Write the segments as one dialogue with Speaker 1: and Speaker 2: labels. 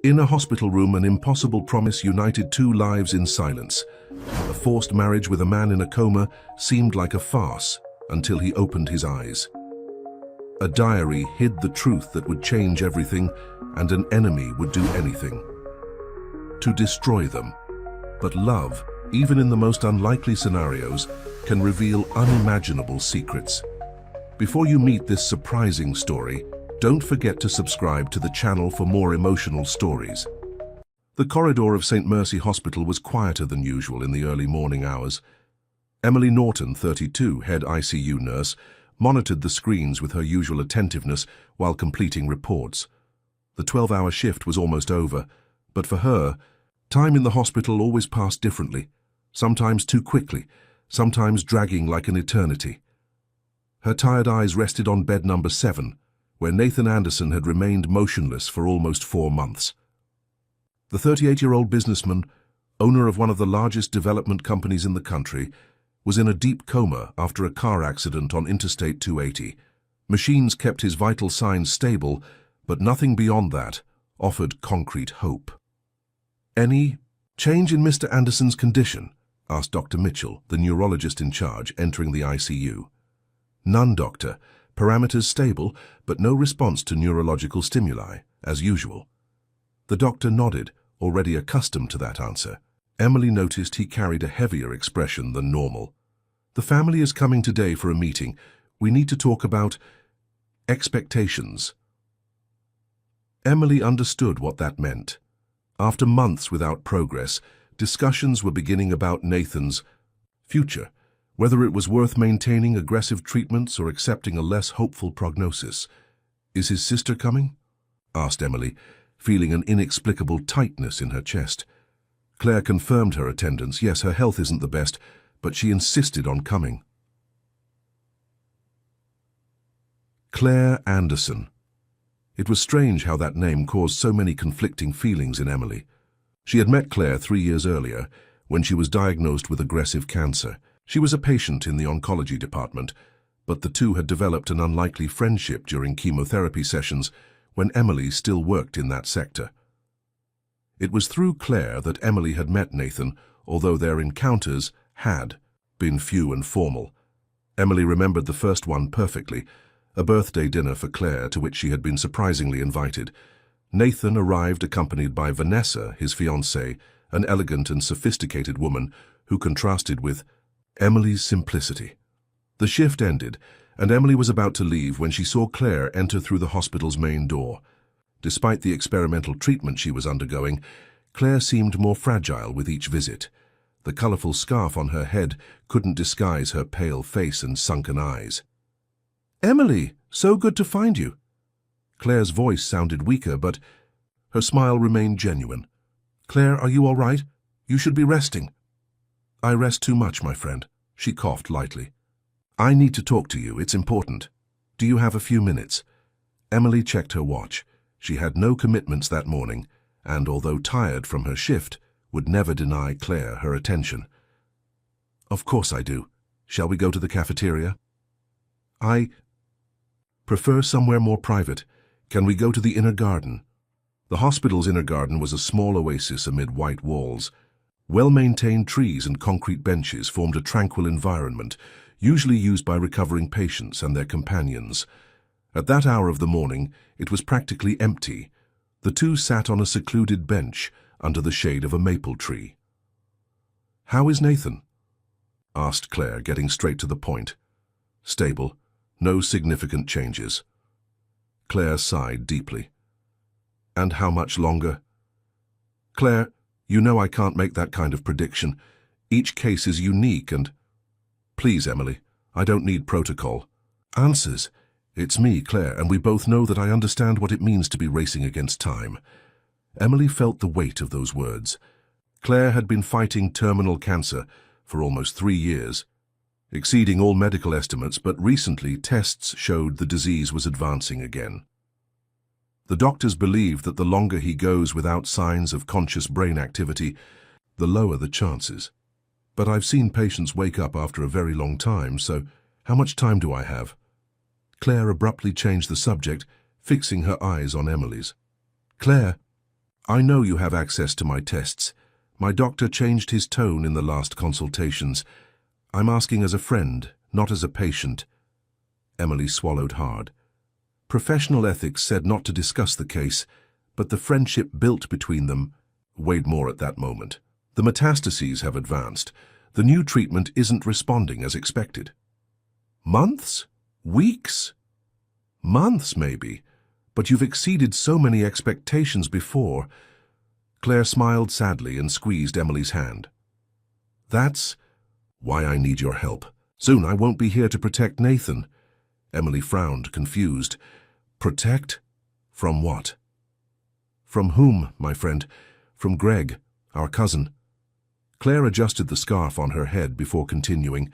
Speaker 1: In a hospital room, an impossible promise united two lives in silence. A forced marriage with a man in a coma seemed like a farce until he opened his eyes. A diary hid the truth that would change everything, and an enemy would do anything to destroy them. But love, even in the most unlikely scenarios, can reveal unimaginable secrets. Before you meet this surprising story, don't forget to subscribe to the channel for more emotional stories. The corridor of St. Mercy Hospital was quieter than usual in the early morning hours. Emily Norton, 32, head ICU nurse, monitored the screens with her usual attentiveness while completing reports. The 12-hour shift was almost over, but for her, time in the hospital always passed differently, sometimes too quickly, sometimes dragging like an eternity. Her tired eyes rested on bed number 7, where Nathan Anderson had remained motionless for almost 4 months. The 38-year-old businessman, owner of one of the largest development companies in the country, was in a deep coma after a car accident on Interstate 280. Machines kept his vital signs stable, but nothing beyond that offered concrete hope. "Any change in Mr. Anderson's condition?" asked Dr. Mitchell, the neurologist in charge, entering the ICU. "None, doctor. Parameters stable, but no response to neurological stimuli, as usual." The doctor nodded, already accustomed to that answer. Emily noticed he carried a heavier expression than normal. "The family is coming today for a meeting. We need to talk about expectations." Emily understood what that meant. After months without progress, discussions were beginning about Nathan's future, whether it was worth maintaining aggressive treatments or accepting a less hopeful prognosis. "Is his sister coming?" asked Emily, feeling an inexplicable tightness in her chest. Claire confirmed her attendance. Yes, her health isn't the best, but she insisted on coming. Claire Anderson. It was strange how that name caused so many conflicting feelings in Emily. She had met Claire 3 years earlier, when she was diagnosed with aggressive cancer. She was a patient in the oncology department, but the two had developed an unlikely friendship during chemotherapy sessions when Emily still worked in that sector. It was through Claire that Emily had met Nathan, although their encounters had been few and formal. Emily remembered the first one perfectly, a birthday dinner for Claire to which she had been surprisingly invited. Nathan arrived accompanied by Vanessa, his fiancée, an elegant and sophisticated woman who contrasted with Emily's simplicity. The shift ended, and Emily was about to leave when she saw Claire enter through the hospital's main door. Despite the experimental treatment she was undergoing, Claire seemed more fragile with each visit. The colorful scarf on her head couldn't disguise her pale face and sunken eyes. "Emily, so good to find you." Claire's voice sounded weaker, but her smile remained genuine. "Claire, are you all right? You should be resting." "I rest too much, my friend," she coughed lightly. "I need to talk to you. It's important. Do you have a few minutes?" Emily checked her watch. She had no commitments that morning, and although tired from her shift, would never deny Claire her attention. "Of course I do. Shall we go to the cafeteria?" "I prefer somewhere more private. Can we go to the inner garden?" The hospital's inner garden was a small oasis amid white walls. Well-maintained trees and concrete benches formed a tranquil environment, usually used by recovering patients and their companions. At that hour of the morning, it was practically empty. The two sat on a secluded bench under the shade of a maple tree. "How is Nathan?" asked Claire, getting straight to the point. "Stable. No significant changes." Claire sighed deeply. "And how much longer?" "Claire, you know I can't make that kind of prediction. Each case is unique and—" "Please, Emily, I don't need protocol. Answers. It's me, Claire, and we both know that I understand what it means to be racing against time." Emily felt the weight of those words. Claire had been fighting terminal cancer for almost 3 years, exceeding all medical estimates, but recently tests showed the disease was advancing again. The doctors believe that the longer he goes without signs of conscious brain activity, the lower the chances. But I've seen patients wake up after a very long time, so how much time do I have? Claire abruptly changed the subject, fixing her eyes on Emily's. "Claire, I know you have access to my tests. My doctor changed his tone in the last consultations. I'm asking as a friend, not as a patient. Emily swallowed hard. Professional ethics said not to discuss the case, but the friendship built between them weighed more at that moment. The metastases have advanced. The new treatment isn't responding as expected. Months? Weeks? Months, maybe. But you've exceeded so many expectations before. Claire smiled sadly and squeezed Emily's hand. That's why I need your help. Soon I won't be here to protect Nathan. Emily frowned, confused. Protect? From what? From whom, my friend? From Greg, our cousin. Claire adjusted the scarf on her head before continuing.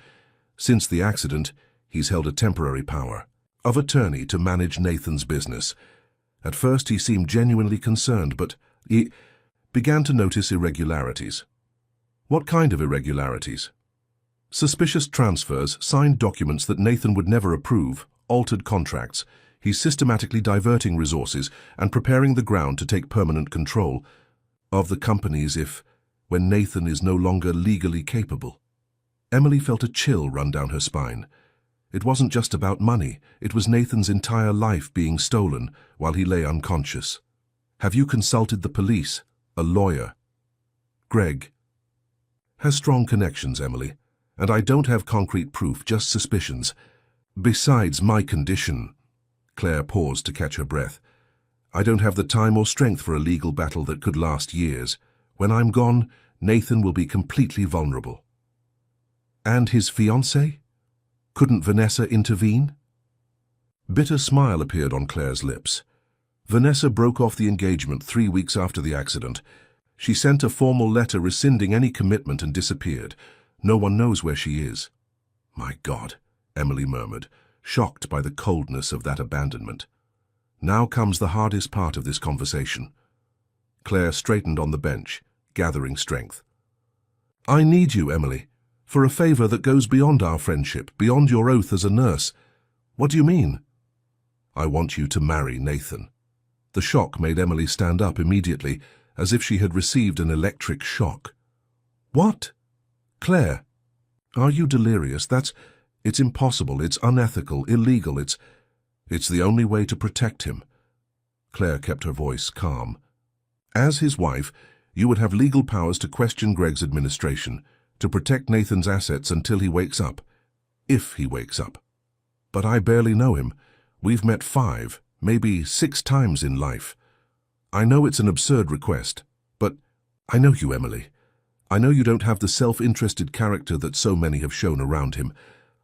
Speaker 1: Since the accident, he's held a temporary power of attorney to manage Nathan's business. At first he seemed genuinely concerned, but he began to notice irregularities. What kind of irregularities? Suspicious transfers, signed documents that Nathan would never approve, altered contracts. He's systematically diverting resources and preparing the ground to take permanent control of the companies when Nathan is no longer legally capable. Emily felt a chill run down her spine. It wasn't just about money, it was Nathan's entire life being stolen while he lay unconscious. Have you consulted the police? A lawyer? Greg has strong connections, Emily, and I don't have concrete proof, just suspicions. Besides my condition, Claire paused to catch her breath. I don't have the time or strength for a legal battle that could last years. When I'm gone, Nathan will be completely vulnerable. And his fiancée? Couldn't Vanessa intervene? Bitter smile appeared on Claire's lips. Vanessa broke off the engagement 3 weeks after the accident. She sent a formal letter rescinding any commitment and disappeared. No one knows where she is. My God, Emily murmured, shocked by the coldness of that abandonment. Now comes the hardest part of this conversation. Claire straightened on the bench, gathering strength. I need you, Emily, for a favor that goes beyond our friendship, beyond your oath as a nurse. What do you mean? I want you to marry Nathan. The shock made Emily stand up immediately, as if she had received an electric shock. What? Claire, are you delirious? It's impossible, it's unethical, illegal, it's the only way to protect him. Claire kept her voice calm. As his wife, you would have legal powers to question Greg's administration, to protect Nathan's assets until he wakes up. If he wakes up. But I barely know him. We've met 5, maybe 6 times in life. I know it's an absurd request, but I know you, Emily. I know you don't have the self-interested character that so many have shown around him.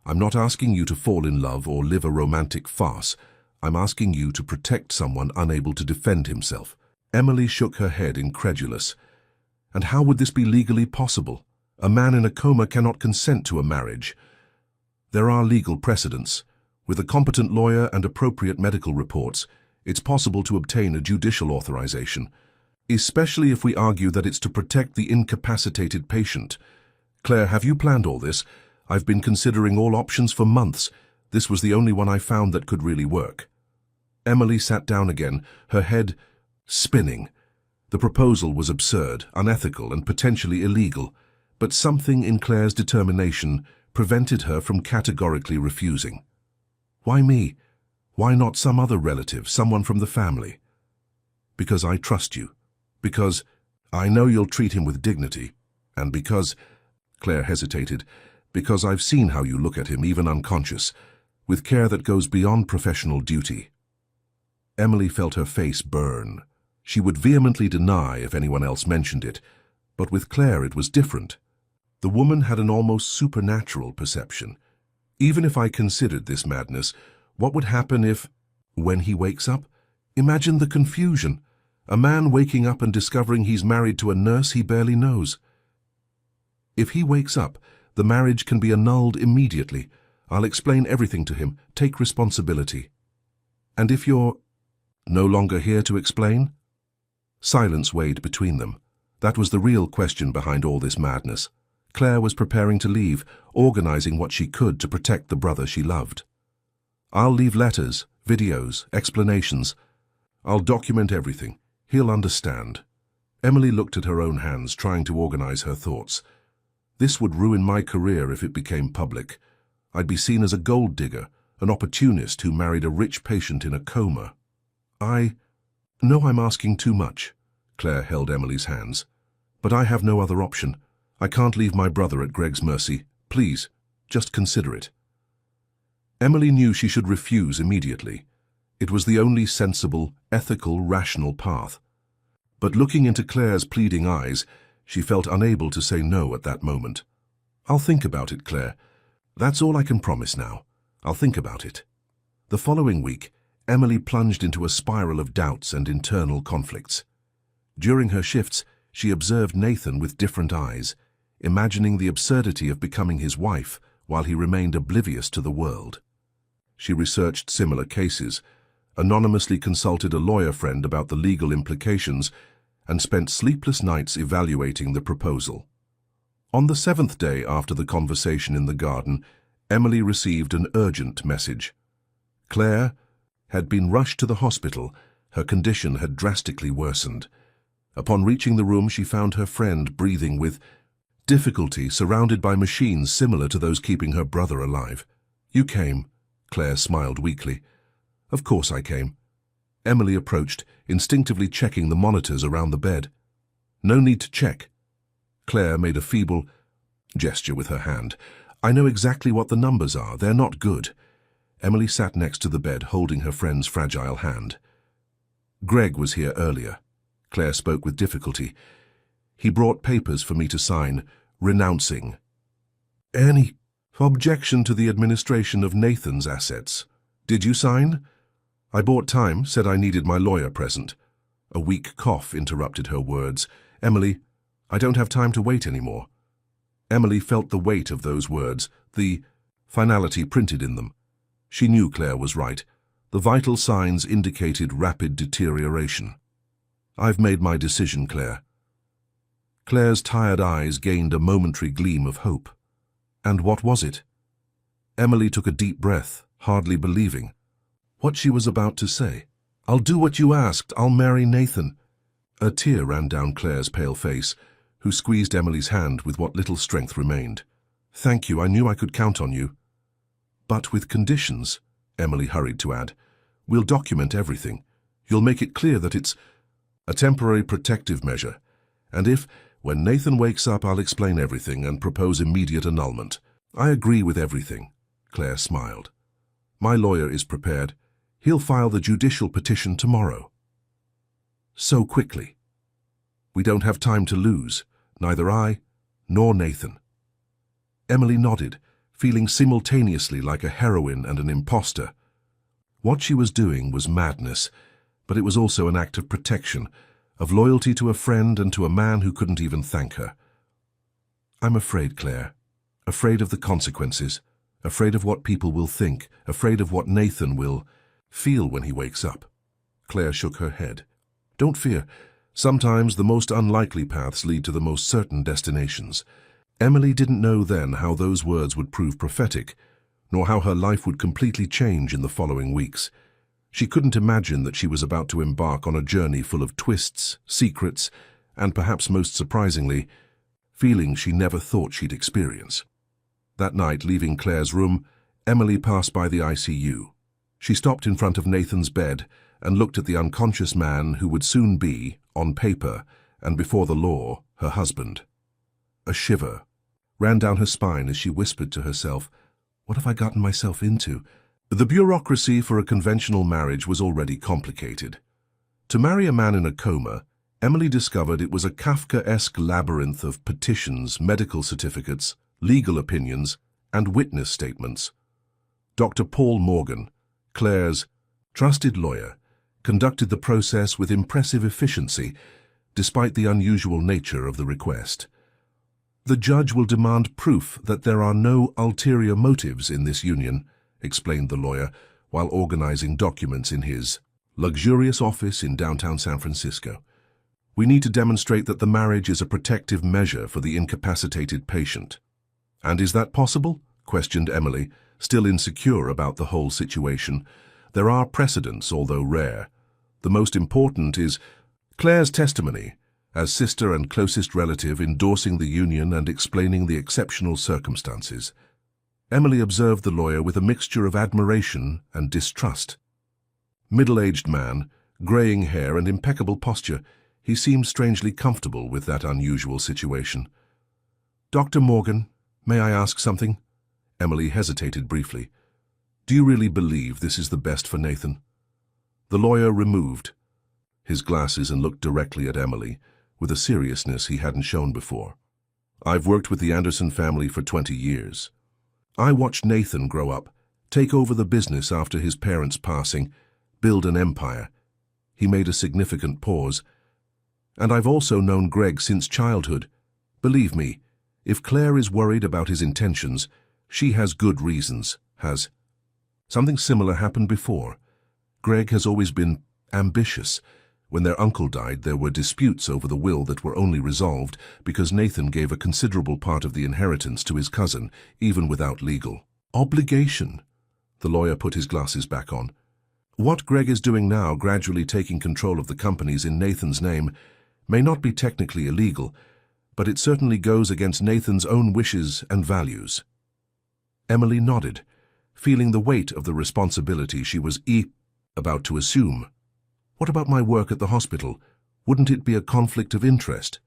Speaker 1: I'm not asking you to fall in love or live a romantic farce. I'm asking you to protect someone unable to defend himself. Emily shook her head, incredulous. And how would this be legally possible? A man in a coma cannot consent to a marriage. There are legal precedents. With a competent lawyer and appropriate medical reports, it's possible to obtain a judicial authorization, especially if we argue that it's to protect the incapacitated patient. Claire, have you planned all this? I've been considering all options for months. This was the only one I found that could really work. Emily sat down again, her head spinning. The proposal was absurd, unethical, and potentially illegal, but something in Claire's determination prevented her from categorically refusing. Why me? Why not some other relative, someone from the family? Because I trust you. Because I know you'll treat him with dignity. And because, Claire hesitated, because I've seen how you look at him, even unconscious, with care that goes beyond professional duty. Emily felt her face burn. She would vehemently deny if anyone else mentioned it, but with Claire it was different. The woman had an almost supernatural perception. Even if I considered this madness, what would happen if, when he wakes up? Imagine the confusion. A man waking up and discovering he's married to a nurse he barely knows. If he wakes up, the marriage can be annulled immediately. I'll explain everything to him. Take responsibility. And if you're no longer here to explain? Silence weighed between them. That was the real question behind all this madness. Claire was preparing to leave, organizing what she could to protect the brother she loved. I'll leave letters, videos, explanations. I'll document everything. He'll understand. Emily looked at her own hands, trying to organize her thoughts. This would ruin my career if it became public. I'd be seen as a gold digger, an opportunist who married a rich patient in a coma. I know I'm asking too much. Claire held Emily's hands. But I have no other option. I can't leave my brother at Greg's mercy. Please, just consider it. Emily knew she should refuse immediately. It was the only sensible, ethical, rational path. But looking into Claire's pleading eyes, she felt unable to say no at that moment. I'll think about it, Claire. That's all I can promise now. I'll think about it. The following week, Emily plunged into a spiral of doubts and internal conflicts. During her shifts, she observed Nathan with different eyes, imagining the absurdity of becoming his wife while he remained oblivious to the world. She researched similar cases, anonymously consulted a lawyer friend about the legal implications, and spent sleepless nights evaluating the proposal. On the 7th day after the conversation in the garden, Emily received an urgent message. Claire had been rushed to the hospital. Her condition had drastically worsened. Upon reaching the room, she found her friend breathing with difficulty, surrounded by machines similar to those keeping her brother alive. You came, Claire smiled weakly. Of course I came. Emily approached, instinctively checking the monitors around the bed. No need to check. Claire made a feeble gesture with her hand. I know exactly what the numbers are. They're not good. Emily sat next to the bed, holding her friend's fragile hand. Greg was here earlier. Claire spoke with difficulty. He brought papers for me to sign, renouncing any objection to the administration of Nathan's assets. Did you sign? I bought time, said I needed my lawyer present. A weak cough interrupted her words. Emily, I don't have time to wait anymore. Emily felt the weight of those words, the finality printed in them. She knew Claire was right. The vital signs indicated rapid deterioration. I've made my decision, Claire. Claire's tired eyes gained a momentary gleam of hope. And what was it? Emily took a deep breath, hardly believing what she was about to say. I'll do what you asked. I'll marry Nathan. A tear ran down Claire's pale face, who squeezed Emily's hand with what little strength remained. Thank you. I knew I could count on you. But with conditions, Emily hurried to add. We'll document everything. You'll make it clear that it's a temporary protective measure. And if, when Nathan wakes up, I'll explain everything and propose immediate annulment. I agree with everything, Claire smiled. My lawyer is prepared. He'll file the judicial petition tomorrow. So quickly. We don't have time to lose, neither I nor Nathan. Emily nodded, feeling simultaneously like a heroine and an imposter. What she was doing was madness, but it was also an act of protection, of loyalty to a friend and to a man who couldn't even thank her. I'm afraid, Claire. Afraid of the consequences. Afraid of what people will think. Afraid of what Nathan will feel when he wakes up. Claire shook her head. Don't fear. Sometimes the most unlikely paths lead to the most certain destinations. Emily didn't know then how those words would prove prophetic, nor how her life would completely change in the following weeks. She couldn't imagine that she was about to embark on a journey full of twists, secrets, and perhaps most surprisingly, feelings she never thought she'd experience. That night, leaving Claire's room, Emily passed by the ICU. She stopped in front of Nathan's bed and looked at the unconscious man who would soon be, on paper, and before the law, her husband. A shiver ran down her spine as she whispered to herself, what have I gotten myself into? The bureaucracy for a conventional marriage was already complicated. To marry a man in a coma, Emily discovered it was a Kafkaesque labyrinth of petitions, medical certificates, legal opinions, and witness statements. Dr. Paul Morgan, Claire's trusted lawyer, conducted the process with impressive efficiency, despite the unusual nature of the request. The judge will demand proof that there are no ulterior motives in this union, explained the lawyer, while organizing documents in his luxurious office in downtown San Francisco. We need to demonstrate that the marriage is a protective measure for the incapacitated patient. And is that possible? Questioned Emily, still insecure about the whole situation. There are precedents, although rare. The most important is Claire's testimony, as sister and closest relative endorsing the union and explaining the exceptional circumstances. Emily observed the lawyer with a mixture of admiration and distrust. Middle-aged man, greying hair and impeccable posture, he seemed strangely comfortable with that unusual situation. "Dr. Morgan, may I ask something?" Emily hesitated briefly. "Do you really believe this is the best for Nathan?" The lawyer removed his glasses and looked directly at Emily, with a seriousness he hadn't shown before. "I've worked with the Anderson family for 20 years. I watched Nathan grow up, take over the business after his parents' passing, build an empire." He made a significant pause. "And I've also known Greg since childhood. Believe me, if Claire is worried about his intentions, she has good reasons." Has something similar happened before? Greg has always been ambitious. When their uncle died, there were disputes over the will that were only resolved because Nathan gave a considerable part of the inheritance to his cousin, even without legal obligation. The lawyer put his glasses back on. "What Greg is doing now, gradually taking control of the companies in Nathan's name, may not be technically illegal, but it certainly goes against Nathan's own wishes and values." Emily nodded, feeling the weight of the responsibility she was about to assume. "What about my work at the hospital? Wouldn't it be a conflict of interest?"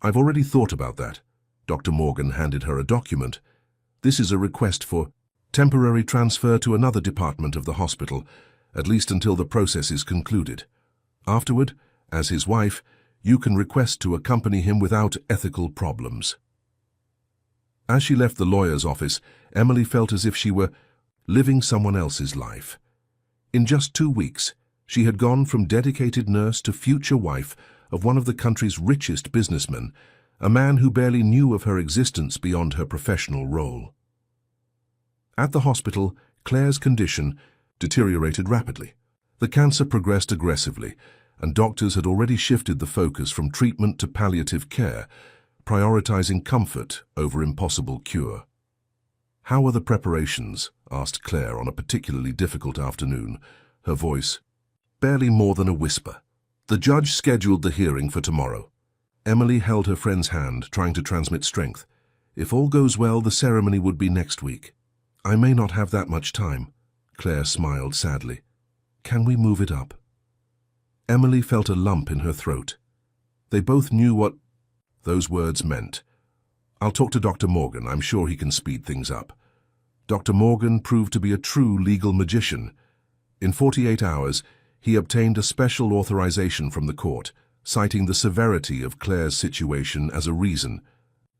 Speaker 1: "I've already thought about that." Dr. Morgan handed her a document. "This is a request for temporary transfer to another department of the hospital, at least until the process is concluded. Afterward, as his wife, you can request to accompany him without ethical problems." As she left the lawyer's office, Emily felt as if she were living someone else's life. In just 2 weeks, she had gone from dedicated nurse to future wife of one of the country's richest businessmen, a man who barely knew of her existence beyond her professional role. At the hospital, Claire's condition deteriorated rapidly. The cancer progressed aggressively, and doctors had already shifted the focus from treatment to palliative care, prioritizing comfort over impossible cure. "How are the preparations?" asked Claire on a particularly difficult afternoon, her voice barely more than a whisper. "The judge scheduled the hearing for tomorrow." Emily held her friend's hand, trying to transmit strength. "If all goes well, the ceremony would be next week." "I may not have that much time." Claire smiled sadly. "Can we move it up?" Emily felt a lump in her throat. They both knew what those words meant. "I'll talk to Dr. Morgan. I'm sure he can speed things up." Dr. Morgan proved to be a true legal magician. In 48 hours, he obtained a special authorization from the court, citing the severity of Claire's situation as a reason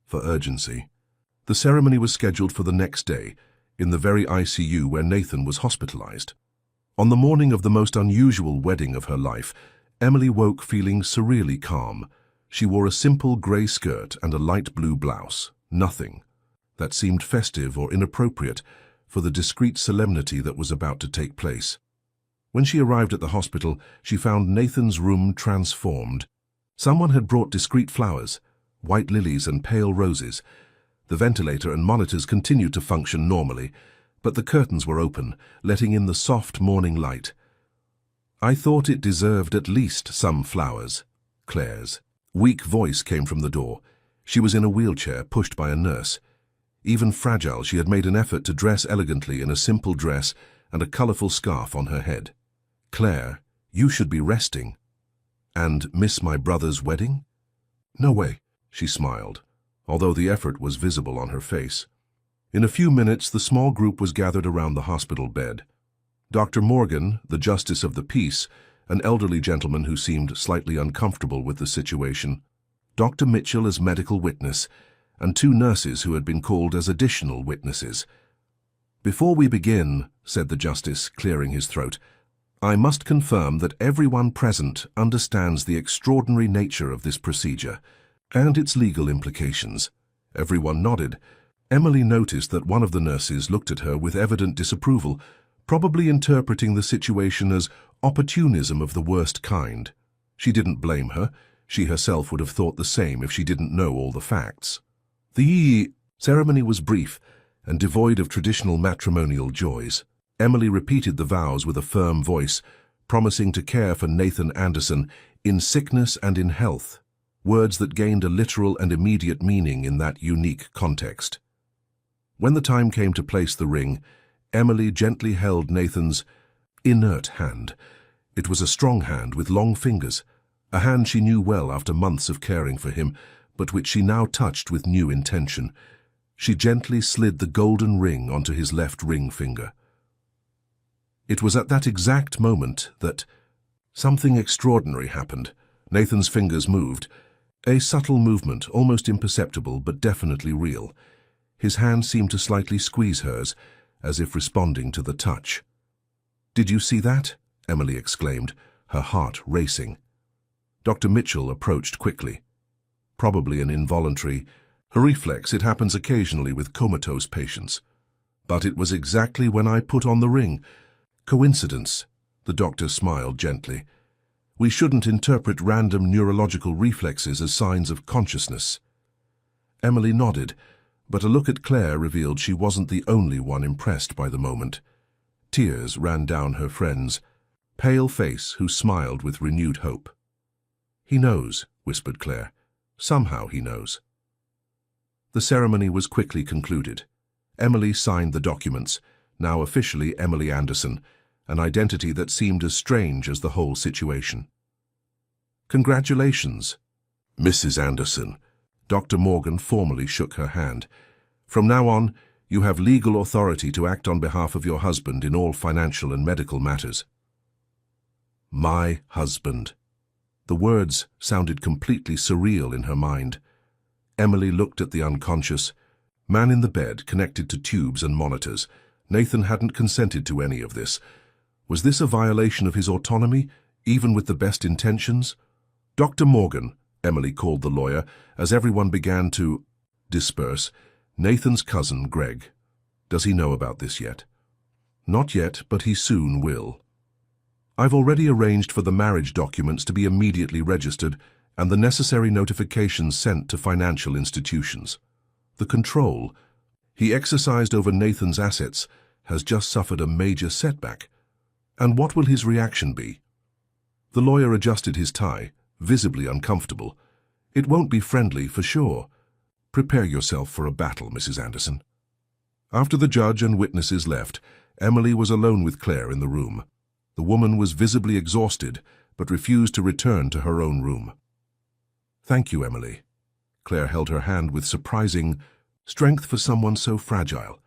Speaker 1: for urgency. The ceremony was scheduled for the next day, in the very ICU where Nathan was hospitalized. On the morning of the most unusual wedding of her life, Emily woke feeling surreally calm. She wore a simple grey skirt and a light blue blouse, nothing that seemed festive or inappropriate for the discreet solemnity that was about to take place. When she arrived at the hospital, she found Nathan's room transformed. Someone had brought discreet flowers, white lilies and pale roses. The ventilator and monitors continued to function normally, but the curtains were open, letting in the soft morning light. "I thought it deserved at least some flowers." Claire's weak voice came from the door. She was in a wheelchair, pushed by a nurse. Even fragile, she had made an effort to dress elegantly in a simple dress and a colorful scarf on her head. "Claire, you should be resting." "And miss my brother's wedding?" "No way," she smiled, although the effort was visible on her face. In a few minutes, the small group was gathered around the hospital bed. Dr. Morgan, the justice of the peace, an elderly gentleman who seemed slightly uncomfortable with the situation, Dr. Mitchell as medical witness, and 2 nurses who had been called as additional witnesses. "Before we begin," said the justice, clearing his throat, "I must confirm that everyone present understands the extraordinary nature of this procedure and its legal implications." Everyone nodded. Emily noticed that one of the nurses looked at her with evident disapproval, probably interpreting the situation as opportunism of the worst kind. She didn't blame her. She herself would have thought the same if she didn't know all the facts. The ceremony was brief and devoid of traditional matrimonial joys. Emily repeated the vows with a firm voice, promising to care for Nathan Anderson in sickness and in health. words that gained a literal and immediate meaning in that unique context. When the time came to place the ring, Emily gently held Nathan's inert hand. It was a strong hand with long fingers, a hand she knew well after months of caring for him, but which she now touched with new intention. She gently slid the golden ring onto his left ring finger. It was at that exact moment that something extraordinary happened. Nathan's fingers moved, a subtle movement, almost imperceptible but definitely real. His hand seemed to slightly squeeze hers, as if responding to the touch. "Did you see that?" Emily exclaimed, her heart racing. Dr. Mitchell approached quickly. Probably an involuntary reflex. It happens occasionally with comatose patients. "But it was exactly when I put on the ring." "Coincidence," the doctor smiled gently. "We shouldn't interpret random neurological reflexes as signs of consciousness." Emily nodded, but a look at Claire revealed she wasn't the only one impressed by the moment. Tears ran down her friend's pale face, who smiled with renewed hope. "He knows," whispered Claire. "Somehow he knows." The ceremony was quickly concluded. Emily signed the documents, now officially Emily Anderson, an identity that seemed as strange as the whole situation. "Congratulations, Mrs. Anderson." Dr. Morgan formally shook her hand. "From now on, you have legal authority to act on behalf of your husband in all financial and medical matters." My husband. The words sounded completely surreal in her mind. Emily looked at the unconscious man in the bed, connected to tubes and monitors. Nathan hadn't consented to any of this. Was this a violation of his autonomy, even with the best intentions? "Dr. Morgan," Emily called the lawyer, as everyone began to disperse. "Nathan's cousin, Greg. Does he know about this yet?" "Not yet, but he soon will. I've already arranged for the marriage documents to be immediately registered and the necessary notifications sent to financial institutions. The control he exercised over Nathan's assets has just suffered a major setback. And what will his reaction be?" The lawyer adjusted his tie, visibly uncomfortable. "It won't be friendly, for sure. Prepare yourself for a battle, Mrs. Anderson." After the judge and witnesses left, Emily was alone with Claire in the room. The woman was visibly exhausted, but refused to return to her own room. "Thank you, Emily." Claire held her hand with surprising strength for someone so fragile.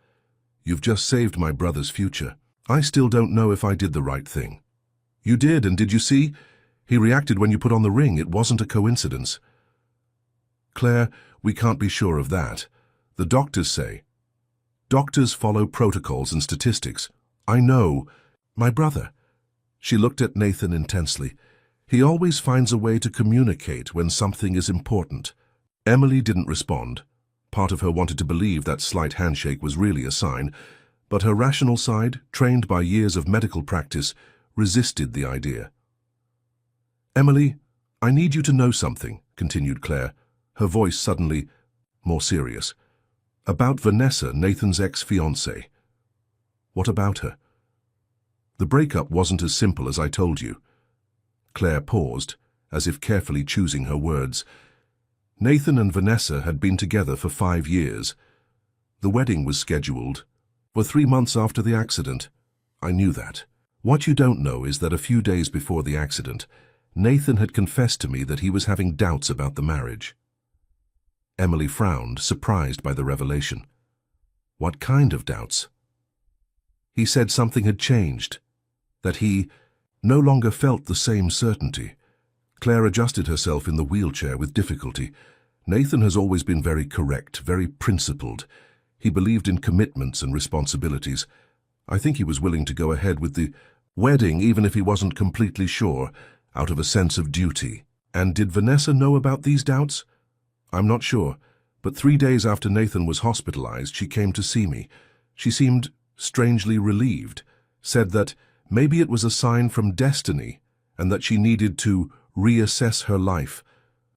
Speaker 1: "You've just saved my brother's future. I still don't know if I did the right thing." "You did, and did you see? He reacted when you put on the ring. It wasn't a coincidence." "Claire, we can't be sure of that. The doctors say." "Doctors follow protocols and statistics." "I know. My brother." She looked at Nathan intensely. "He always finds a way to communicate when something is important." Emily didn't respond. Part of her wanted to believe that slight handshake was really a sign, but her rational side, trained by years of medical practice, resisted the idea. "Emily, I need you to know something," continued Claire, her voice suddenly more serious. "About Vanessa, Nathan's ex-fiancée." "What about her?" "The breakup wasn't as simple as I told you." Claire paused, as if carefully choosing her words. "Nathan and Vanessa had been together for 5 years. The wedding was scheduled for 3 months after the accident. I knew that. What you don't know is that a few days before the accident, Nathan had confessed to me that he was having doubts about the marriage." Emily frowned, surprised by the revelation. "What kind of doubts?" "He said something had changed, that he no longer felt the same certainty." Claire adjusted herself in the wheelchair with difficulty. "Nathan has always been very correct, very principled. He believed in commitments and responsibilities. I think he was willing to go ahead with the wedding even if he wasn't completely sure, out of a sense of duty." "And did Vanessa know about these doubts?" "I'm not sure, but 3 days after Nathan was hospitalized, she came to see me. She seemed strangely relieved, said that maybe it was a sign from destiny and that she needed to reassess her life.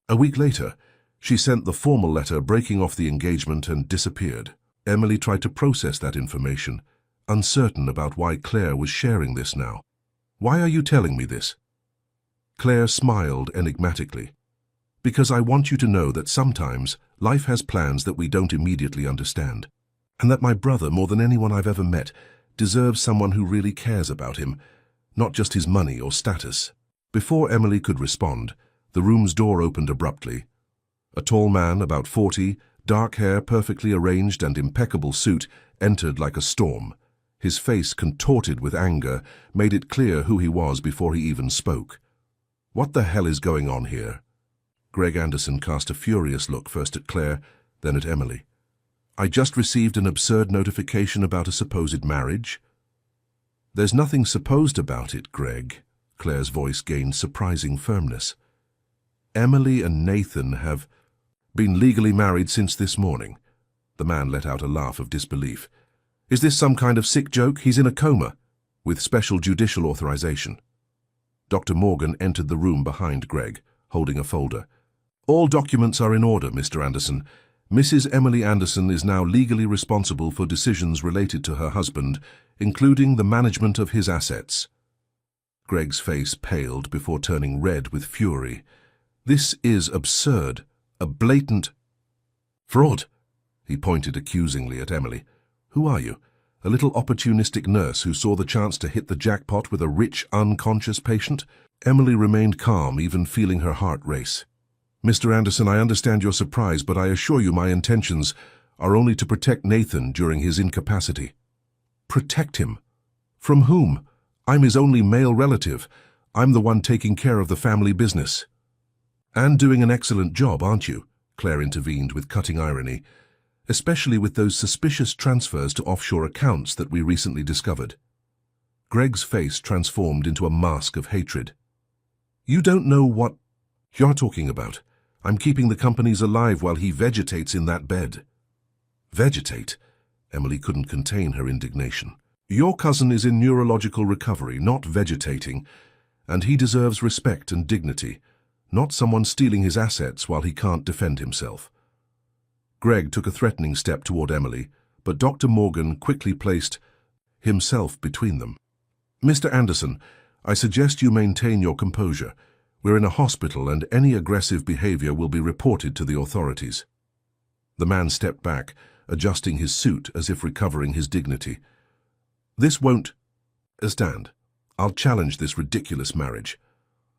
Speaker 1: A week later, she sent the formal letter breaking off the engagement and disappeared." Emily tried to process that information, uncertain about why Claire was sharing this now. "Why are you telling me this?" Claire smiled enigmatically. Because I want you to know that sometimes life has plans that we don't immediately understand, and that my brother, more than anyone I've ever met, deserves someone who really cares about him, not just his money or status. Before Emily could respond, the room's door opened abruptly. A tall man, about 40, dark hair, perfectly arranged and impeccable suit, entered like a storm. His face, contorted with anger, made it clear who he was before he even spoke. "What the hell is going on here?" Greg Anderson cast a furious look first at Claire, then at Emily. "I just received an absurd notification about a supposed marriage." "There's nothing supposed about it, Greg." Claire's voice gained surprising firmness. "Emily and Nathan have been legally married since this morning." The man let out a laugh of disbelief. "Is this some kind of sick joke? He's in a coma, with special judicial authorization." Dr. Morgan entered the room behind Greg, holding a folder. "All documents are in order, Mr. Anderson. Mrs. Emily Anderson is now legally responsible for decisions related to her husband, including the management of his assets." Greg's face paled before turning red with fury. "This is absurd. A blatant fraud." He pointed accusingly at Emily. "Who are you? A little opportunistic nurse who saw the chance to hit the jackpot with a rich, unconscious patient?" Emily remained calm, even feeling her heart race. "Mr. Anderson, I understand your surprise, but I assure you my intentions are only to protect Nathan during his incapacity." "Protect him? From whom? I'm his only male relative. I'm the one taking care of the family business." "And doing an excellent job, aren't you?" Claire intervened with cutting irony. "Especially with those suspicious transfers to offshore accounts that we recently discovered." Greg's face transformed into a mask of hatred. "You don't know what you're talking about. I'm keeping the companies alive while he vegetates in that bed." "Vegetate?" Emily couldn't contain her indignation. "Your cousin is in neurological recovery, not vegetating, and he deserves respect and dignity, not someone stealing his assets while he can't defend himself." Greg took a threatening step toward Emily, but Dr. Morgan quickly placed himself between them. "Mr. Anderson, I suggest you maintain your composure. We're in a hospital and any aggressive behavior will be reported to the authorities." The man stepped back, adjusting his suit as if recovering his dignity. "This won't stand. I'll challenge this ridiculous marriage.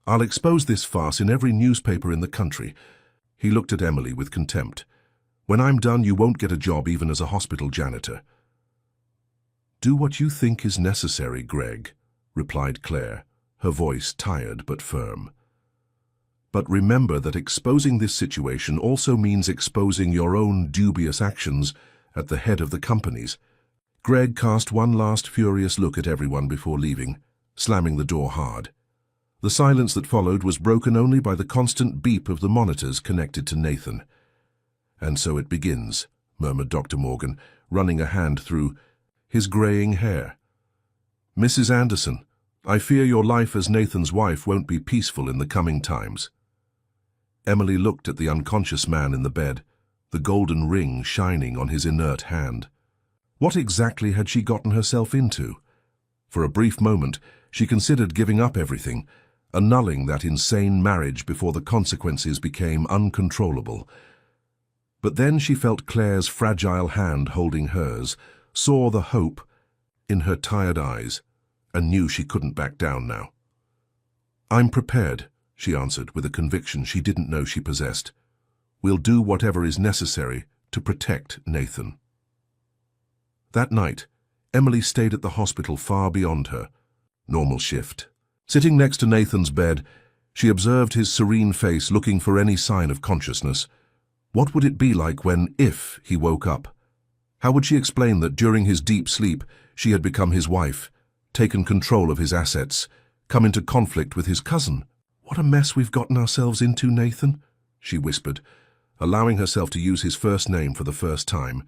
Speaker 1: I'll expose this farce in every newspaper in the country." He looked at Emily with contempt. "When I'm done, you won't get a job even as a hospital janitor." "Do what you think is necessary, Greg," replied Claire, her voice tired but firm. "But remember that exposing this situation also means exposing your own dubious actions at the head of the companies." Greg cast one last furious look at everyone before leaving, slamming the door hard. The silence that followed was broken only by the constant beep of the monitors connected to Nathan. "And so it begins," murmured Dr. Morgan, running a hand through his graying hair. "Mrs. Anderson, I fear your life as Nathan's wife won't be peaceful in the coming times." Emily looked at the unconscious man in the bed, the golden ring shining on his inert hand. What exactly had she gotten herself into? For a brief moment, she considered giving up everything, annulling that insane marriage before the consequences became uncontrollable. But then she felt Claire's fragile hand holding hers, saw the hope in her tired eyes, and knew she couldn't back down now. "I'm prepared," she answered with a conviction she didn't know she possessed. "We'll do whatever is necessary to protect Nathan." That night, Emily stayed at the hospital far beyond her normal shift. Sitting next to Nathan's bed, she observed his serene face looking for any sign of consciousness. What would it be like when, if he woke up? How would she explain that during his deep sleep she had become his wife, taken control of his assets, come into conflict with his cousin? "What a mess we've gotten ourselves into, Nathan," she whispered, allowing herself to use his first name for the first time.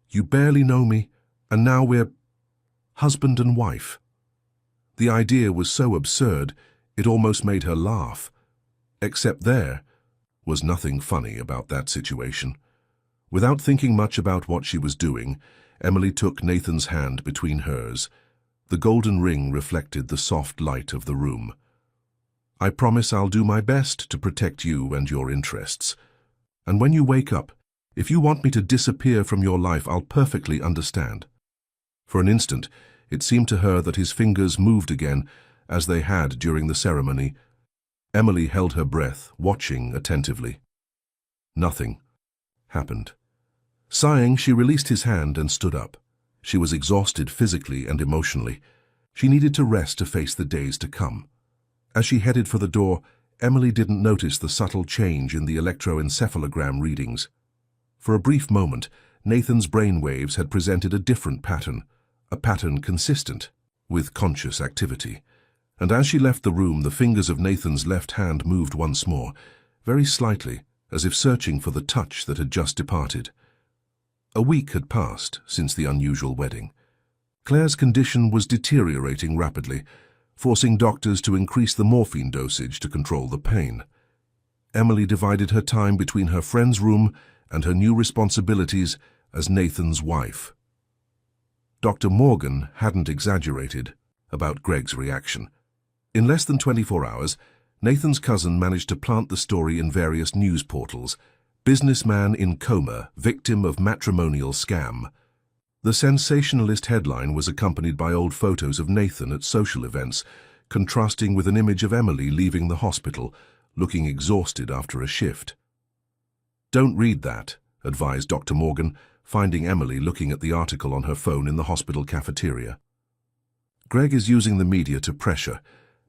Speaker 1: "You barely know me, and now we're husband and wife." The idea was so absurd, it almost made her laugh. Except there was nothing funny about that situation. Without thinking much about what she was doing, Emily took Nathan's hand between hers. The golden ring reflected the soft light of the room. I promise I'll do my best to protect you and your interests. And when you wake up, if you want me to disappear from your life, I'll perfectly understand." For an instant, it seemed to her that his fingers moved again, as they had during the ceremony. Emily held her breath, watching attentively. Nothing happened. Sighing, she released his hand and stood up. She was exhausted physically and emotionally. She needed to rest to face the days to come. As she headed for the door, Emily didn't notice the subtle change in the electroencephalogram readings. For a brief moment, Nathan's brain waves had presented a different pattern, a pattern consistent with conscious activity. And as she left the room, the fingers of Nathan's left hand moved once more, very slightly, as if searching for the touch that had just departed. A week had passed since the unusual wedding. Claire's condition was deteriorating rapidly, forcing doctors to increase the morphine dosage to control the pain. Emily divided her time between her friend's room and her new responsibilities as Nathan's wife. Dr. Morgan hadn't exaggerated about Greg's reaction. In less than 24 hours, Nathan's cousin managed to plant the story in various news portals. "Businessman in coma, victim of matrimonial scam." The sensationalist headline was accompanied by old photos of Nathan at social events, contrasting with an image of Emily leaving the hospital, looking exhausted after a shift. "Don't read that," advised Dr. Morgan, finding Emily looking at the article on her phone in the hospital cafeteria. "Greg is using the media to pressure,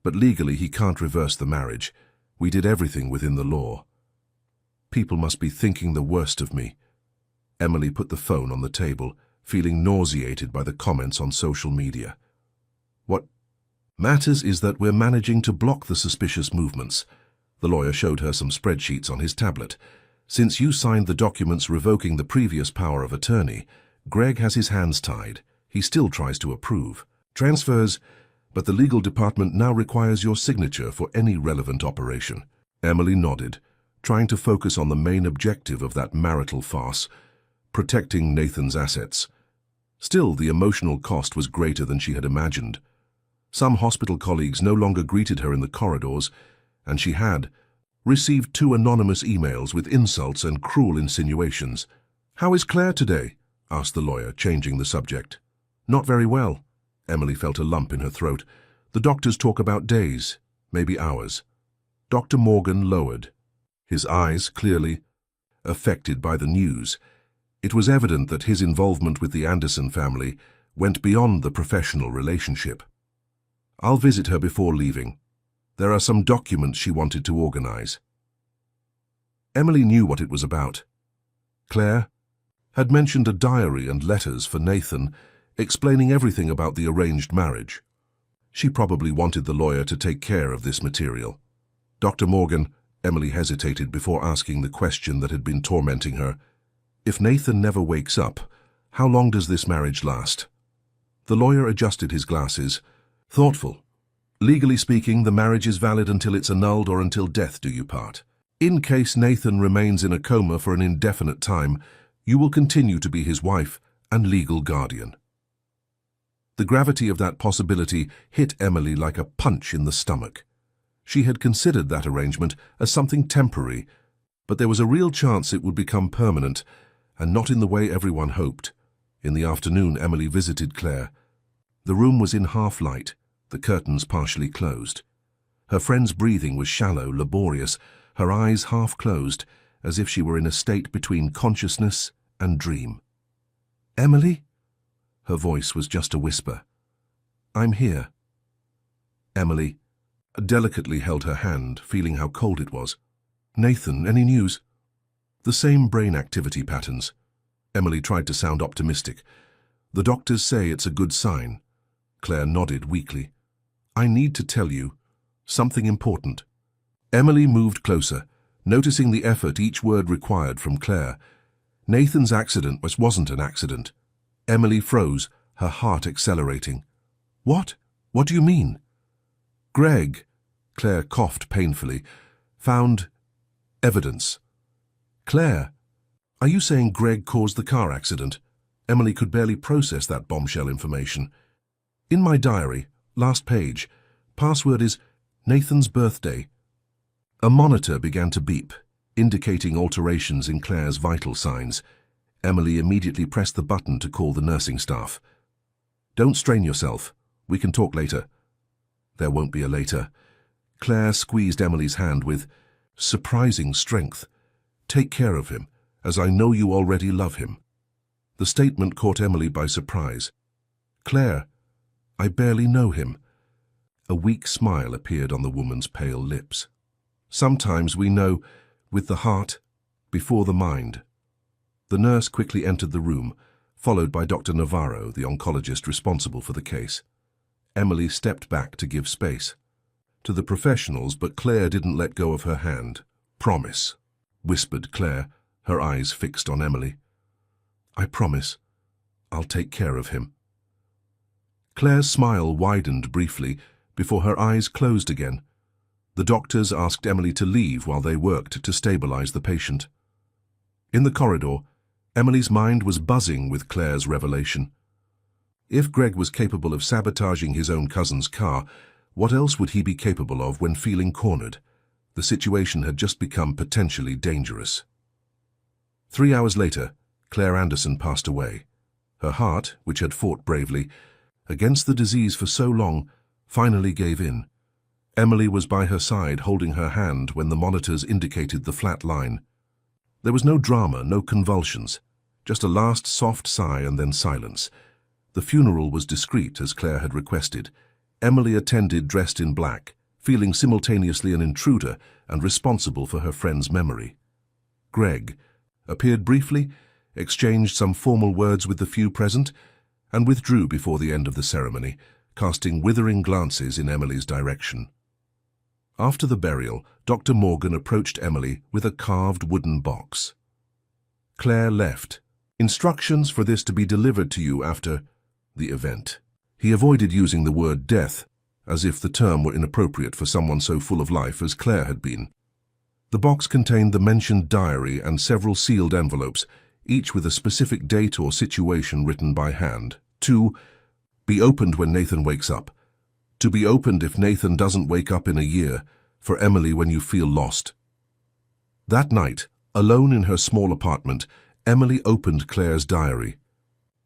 Speaker 1: but legally he can't reverse the marriage. We did everything within the law. People must be thinking the worst of me." Emily put the phone on the table, feeling nauseated by the comments on social media. "What matters is that we're managing to block the suspicious movements." The lawyer showed her some spreadsheets on his tablet. "Since you signed the documents revoking the previous power of attorney, Greg has his hands tied. He still tries to approve transfers, but the legal department now requires your signature for any relevant operation." Emily nodded, trying to focus on the main objective of that marital farce, protecting Nathan's assets. Still, the emotional cost was greater than she had imagined. Some hospital colleagues no longer greeted her in the corridors, and she had received 2 anonymous emails with insults and cruel insinuations. "How is Claire today?" asked the lawyer, changing the subject. "Not very well." Emily felt a lump in her throat. "The doctors talk about days, maybe hours." Dr. Morgan lowered, his eyes clearly affected by the news. It was evident that his involvement with the Anderson family went beyond the professional relationship. "I'll visit her before leaving. There are some documents she wanted to organize." Emily knew what it was about. Claire had mentioned a diary and letters for Nathan, explaining everything about the arranged marriage. She probably wanted the lawyer to take care of this material. "Dr. Morgan," Emily hesitated before asking the question that had been tormenting her, "if Nathan never wakes up, how long does this marriage last?" The lawyer adjusted his glasses, thoughtful. "Legally speaking, the marriage is valid until it's annulled or until death do you part. In case Nathan remains in a coma for an indefinite time, you will continue to be his wife and legal guardian." The gravity of that possibility hit Emily like a punch in the stomach. She had considered that arrangement as something temporary, but there was a real chance it would become permanent, and not in the way everyone hoped. In the afternoon, Emily visited Claire. The room was in half light, the curtains partially closed. Her friend's breathing was shallow, laborious, her eyes half closed, as if she were in a state between consciousness and dream. "Emily?" Her voice was just a whisper. "I'm here." Emily delicately held her hand, feeling how cold it was. "Nathan, any news?" "The same brain activity patterns." Emily tried to sound optimistic. "The doctors say it's a good sign." Claire nodded weakly. "I need to tell you something important." Emily moved closer, noticing the effort each word required from Claire. Nathan's accident wasn't an accident. Emily froze, her heart accelerating. "What? What do you mean?" "Greg," Claire coughed painfully, "found evidence." "Claire, are you saying Greg caused the car accident?" Emily could barely process that bombshell information. "In my diary, last page, password is Nathan's birthday. A monitor began to beep, indicating alterations in Claire's vital signs. Emily immediately pressed the button to call the nursing staff. "Don't strain yourself. We can talk later." There won't be a later. Claire squeezed Emily's hand with surprising strength. "Take care of him, as I know you already love him." The statement caught Emily by surprise. "Claire, I barely know him." A weak smile appeared on the woman's pale lips. "Sometimes we know with the heart before the mind." The nurse quickly entered the room, followed by Dr. Navarro, the oncologist responsible for the case. Emily stepped back to give space to the professionals, but Claire didn't let go of her hand. "Promise," whispered Claire, her eyes fixed on Emily. "I promise. I'll take care of him." Claire's smile widened briefly before her eyes closed again. The doctors asked Emily to leave while they worked to stabilize the patient. In the corridor, Emily's mind was buzzing with Claire's revelation. If Greg was capable of sabotaging his own cousin's car, what else would he be capable of when feeling cornered? The situation had just become potentially dangerous. 3 hours later, Claire Anderson passed away. Her heart, which had fought bravely against the disease for so long, finally gave in. Emily was by her side, holding her hand when the monitors indicated the flat line. There was no drama, no convulsions, just a last soft sigh and then silence. The funeral was discreet, as Claire had requested. Emily attended dressed in black, feeling simultaneously an intruder and responsible for her friend's memory. Greg appeared briefly, exchanged some formal words with the few present, and withdrew before the end of the ceremony, casting withering glances in Emily's direction. After the burial, Dr. Morgan approached Emily with a carved wooden box. Claire left. "Instructions for this to be delivered to you after the event." He avoided using the word death, as if the term were inappropriate for someone so full of life as Claire had been. The box contained the mentioned diary and several sealed envelopes, each with a specific date or situation written by hand. To be opened when Nathan wakes up. To be opened if Nathan doesn't wake up in a year. For Emily when you feel lost. That night, alone in her small apartment, Emily opened Claire's diary.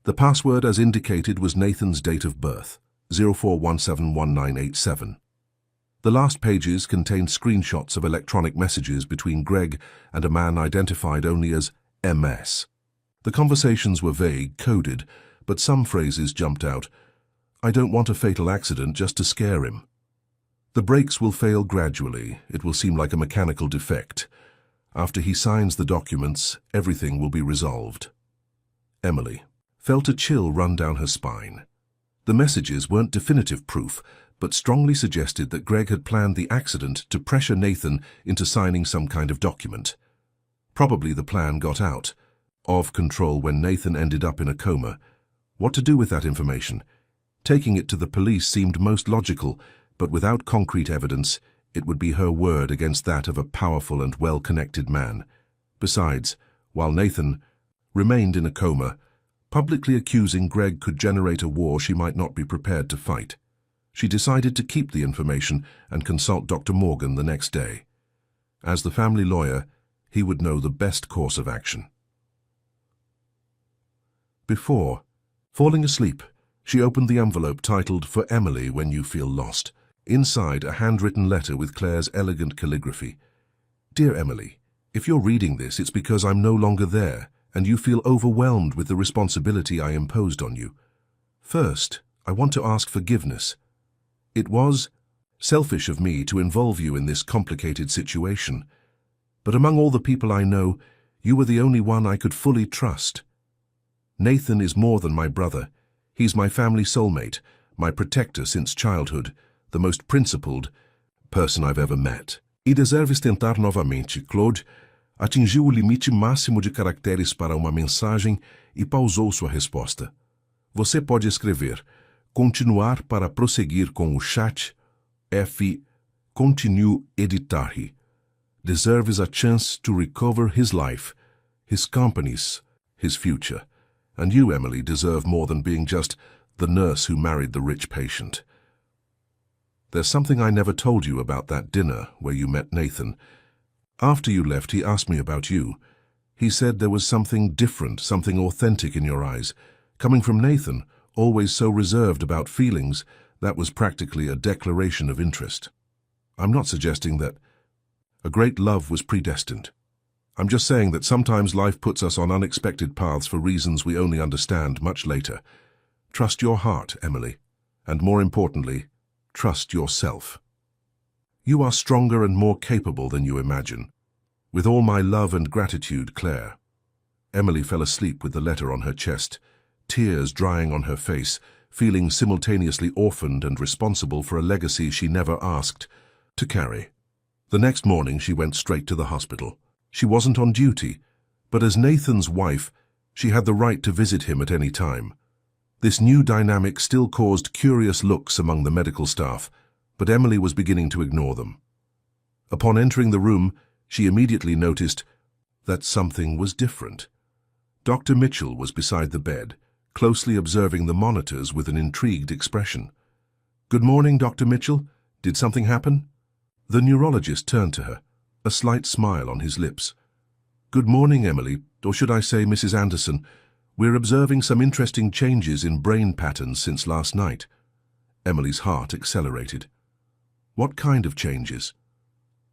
Speaker 1: The password, as indicated, was Nathan's date of birth, 04171987. The last pages contained screenshots of electronic messages between Greg and a man identified only as MS. The conversations were vague, coded, but some phrases jumped out. "I don't want a fatal accident just to scare him. The brakes will fail gradually. It will seem like a mechanical defect. After he signs the documents, everything will be resolved." Emily felt a chill run down her spine. The messages weren't definitive proof, but strongly suggested that Greg had planned the accident to pressure Nathan into signing some kind of document. Probably the plan got out of control when Nathan ended up in a coma. What to do with that information? Taking it to the police seemed most logical, but without concrete evidence, it would be her word against that of a powerful and well-connected man. Besides, while Nathan remained in a coma, publicly accusing Greg could generate a war she might not be prepared to fight. She decided to keep the information and consult Dr. Morgan the next day. As the family lawyer, he would know the best course of action. Before falling asleep, she opened the envelope titled "For Emily When You Feel Lost." Inside, a handwritten letter with Claire's elegant calligraphy. "Dear Emily, if you're reading this, it's because I'm no longer there, and you feel overwhelmed with the responsibility I imposed on you. First, I want to ask forgiveness. It was selfish of me to involve you in this complicated situation. But among all the people I know, you were the only one I could fully trust. Nathan is more than my brother. He's my family soulmate, my protector since childhood, the most principled person I've ever met. E deserves tentar novamente, Claude. Atingiu o limite máximo de caracteres para uma mensagem e pausou sua resposta. Você pode escrever, continuar para prosseguir com o chat, continue editar-he. Deserves a chance to recover his life, his companies, his future. And you, Emily, deserve more than being just the nurse who married the rich patient. There's something I never told you about that dinner where you met Nathan. After you left, he asked me about you. He said there was something different, something authentic in your eyes. Coming from Nathan, always so reserved about feelings, that was practically a declaration of interest. I'm not suggesting that a great love was predestined. I'm just saying that sometimes life puts us on unexpected paths for reasons we only understand much later. Trust your heart, Emily, and more importantly, trust yourself. You are stronger and more capable than you imagine. With all my love and gratitude, Claire. Emily fell asleep with the letter on her chest, tears drying on her face, feeling simultaneously orphaned and responsible for a legacy she never asked to carry. The next morning she went straight to the hospital. She wasn't on duty, but as Nathan's wife, she had the right to visit him at any time. This new dynamic still caused curious looks among the medical staff, but Emily was beginning to ignore them. Upon entering the room, she immediately noticed that something was different. Dr. Mitchell was beside the bed, closely observing the monitors with an intrigued expression. "Good morning, Dr. Mitchell. Did something happen?" The neurologist turned to her, a slight smile on his lips. "Good morning, Emily, or should I say Mrs. Anderson. We're observing some interesting changes in brain patterns since last night." Emily's heart accelerated. "What kind of changes?"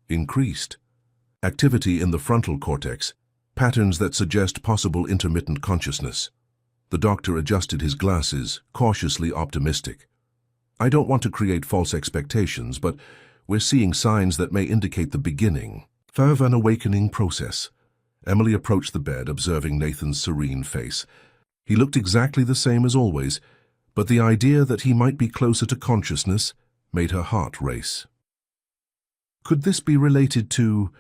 Speaker 1: "Increased activity in the frontal cortex, patterns that suggest possible intermittent consciousness." The doctor adjusted his glasses, cautiously optimistic. "I don't want to create false expectations, but we're seeing signs that may indicate the beginning of an awakening process." Emily approached the bed, observing Nathan's serene face. He looked exactly the same as always, but the idea that he might be closer to consciousness made her heart race. "Could this be related to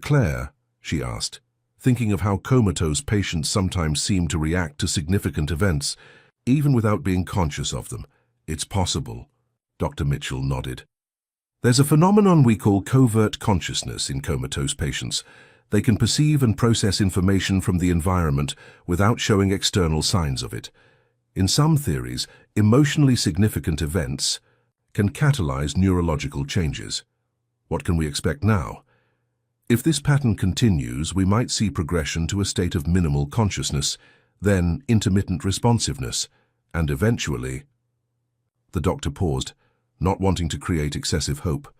Speaker 1: Claire?" she asked, thinking of how comatose patients sometimes seem to react to significant events, even without being conscious of them. "It's possible," Dr. Mitchell nodded. "There's a phenomenon we call covert consciousness in comatose patients. They can perceive and process information from the environment without showing external signs of it. In some theories, emotionally significant events can catalyze neurological changes. What can we expect now? If this pattern continues, we might see progression to a state of minimal consciousness, then intermittent responsiveness, and eventually—" The doctor paused, not wanting to create excessive hope.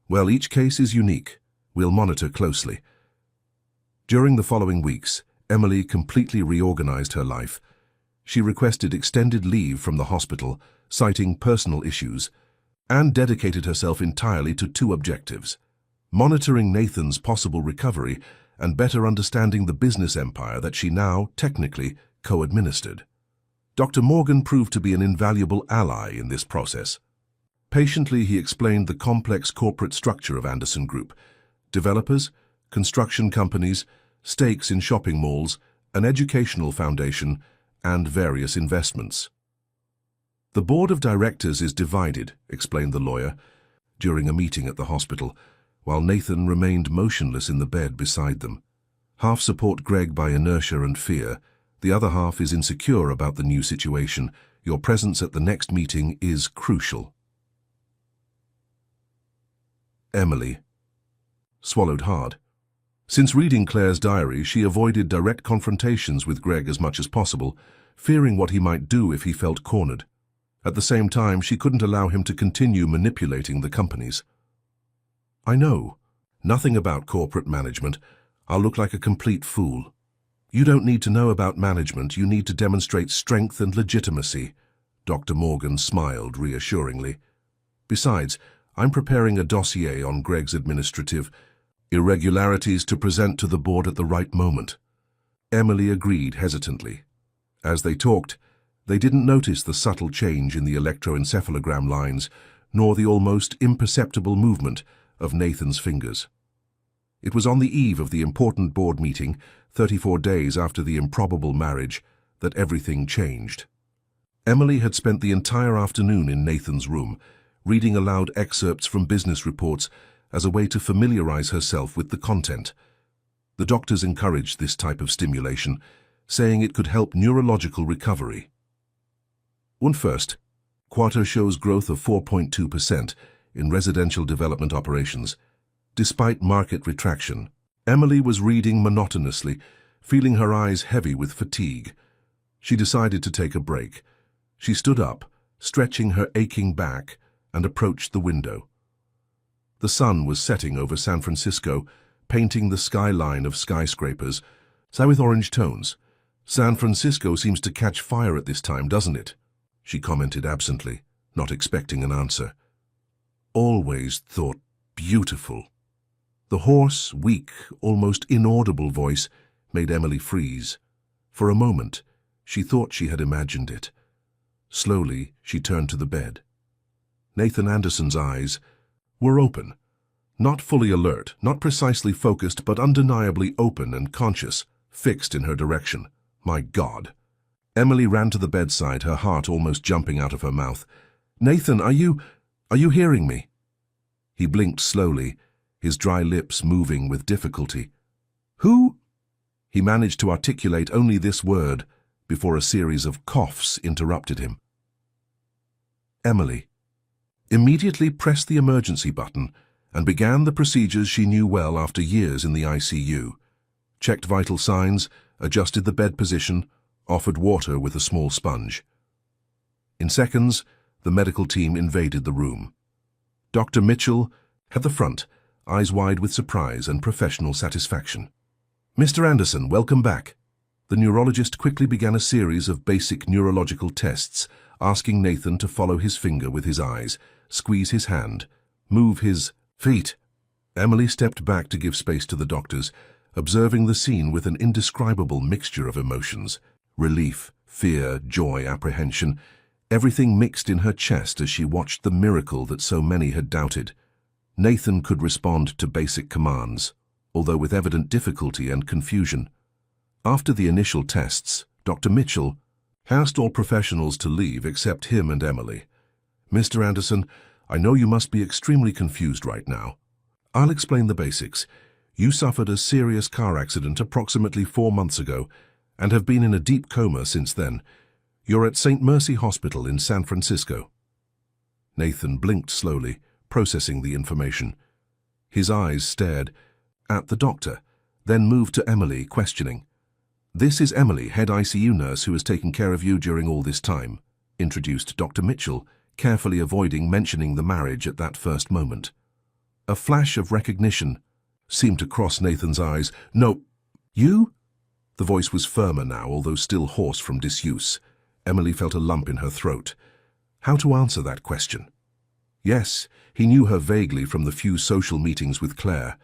Speaker 1: "Well, each case is unique. We'll monitor closely." During the following weeks, Emily completely reorganized her life. She requested extended leave from the hospital, citing personal issues, and dedicated herself entirely to two objectives: monitoring Nathan's possible recovery and better understanding the business empire that she now, technically, co-administered. Dr. Morgan proved to be an invaluable ally in this process. Patiently, he explained the complex corporate structure of Anderson Group: developers, construction companies, stakes in shopping malls, an educational foundation, and various investments. "The board of directors is divided," explained the lawyer, during a meeting at the hospital, while Nathan remained motionless in the bed beside them. "Half support Greg by inertia and fear. The other half is insecure about the new situation. Your presence at the next meeting is crucial." Emily swallowed hard. Since reading Claire's diary, she avoided direct confrontations with Greg as much as possible, fearing what he might do if he felt cornered. At the same time, she couldn't allow him to continue manipulating the companies. "I know nothing about corporate management. I'll look like a complete fool." "You don't need to know about management. You need to demonstrate strength and legitimacy." Dr. Morgan smiled reassuringly. "Besides, I'm preparing a dossier on Greg's administrative irregularities to present to the board at the right moment." Emily agreed hesitantly. As they talked, they didn't notice the subtle change in the electroencephalogram lines, nor the almost imperceptible movement of Nathan's fingers. It was on the eve of the important board meeting, 34 days after the improbable marriage, that everything changed. Emily had spent the entire afternoon in Nathan's room, reading aloud excerpts from business reports as a way to familiarize herself with the content. The doctors encouraged this type of stimulation, saying it could help neurological recovery. "Und first, Quarter shows growth of 4.2% in residential development operations. Despite market retraction, Emily was reading monotonously, feeling her eyes heavy with fatigue. She decided to take a break. She stood up, stretching her aching back, and approached the window. The sun was setting over San Francisco, painting the skyline of skyscrapers, with orange tones. "San Francisco seems to catch fire at this time, doesn't it?" she commented absently, not expecting an answer. "Always thought beautiful." The hoarse, weak, almost inaudible voice made Emily freeze. For a moment, she thought she had imagined it. Slowly, she turned to the bed. Nathan Anderson's eyes were open. Not fully alert, not precisely focused, but undeniably open and conscious, fixed in her direction. My God! Emily ran to the bedside, her heart almost jumping out of her mouth. "Nathan, are you hearing me?" He blinked slowly, his dry lips moving with difficulty. "Who?" He managed to articulate only this word before a series of coughs interrupted him. Emily immediately pressed the emergency button and began the procedures she knew well after years in the ICU. Checked vital signs, adjusted the bed position, offered water with a small sponge. In seconds, the medical team invaded the room. Dr. Mitchell at the front, eyes wide with surprise and professional satisfaction. "Mr. Anderson, welcome back." The neurologist quickly began a series of basic neurological tests, asking Nathan to follow his finger with his eyes, squeeze his hand, move his feet. Emily stepped back to give space to the doctors, observing the scene with an indescribable mixture of emotions. Relief, fear, joy, apprehension, everything mixed in her chest as she watched the miracle that so many had doubted. Nathan could respond to basic commands, although with evident difficulty and confusion. After the initial tests, Dr. Mitchell asked all professionals to leave except him and Emily. "Mr. Anderson, I know you must be extremely confused right now. I'll explain the basics. You suffered a serious car accident approximately 4 months ago and have been in a deep coma since then. You're at St. Mercy Hospital in San Francisco." Nathan blinked slowly, processing the information. His eyes stared at the doctor, then moved to Emily, questioning. "This is Emily, head ICU nurse who has taken care of you during all this time," introduced Dr. Mitchell, carefully avoiding mentioning the marriage at that first moment. A flash of recognition seemed to cross Nathan's eyes. "No, you?" The voice was firmer now, although still hoarse from disuse. Emily felt a lump in her throat. How to answer that question? Yes, he knew her vaguely from the few social meetings with Claire.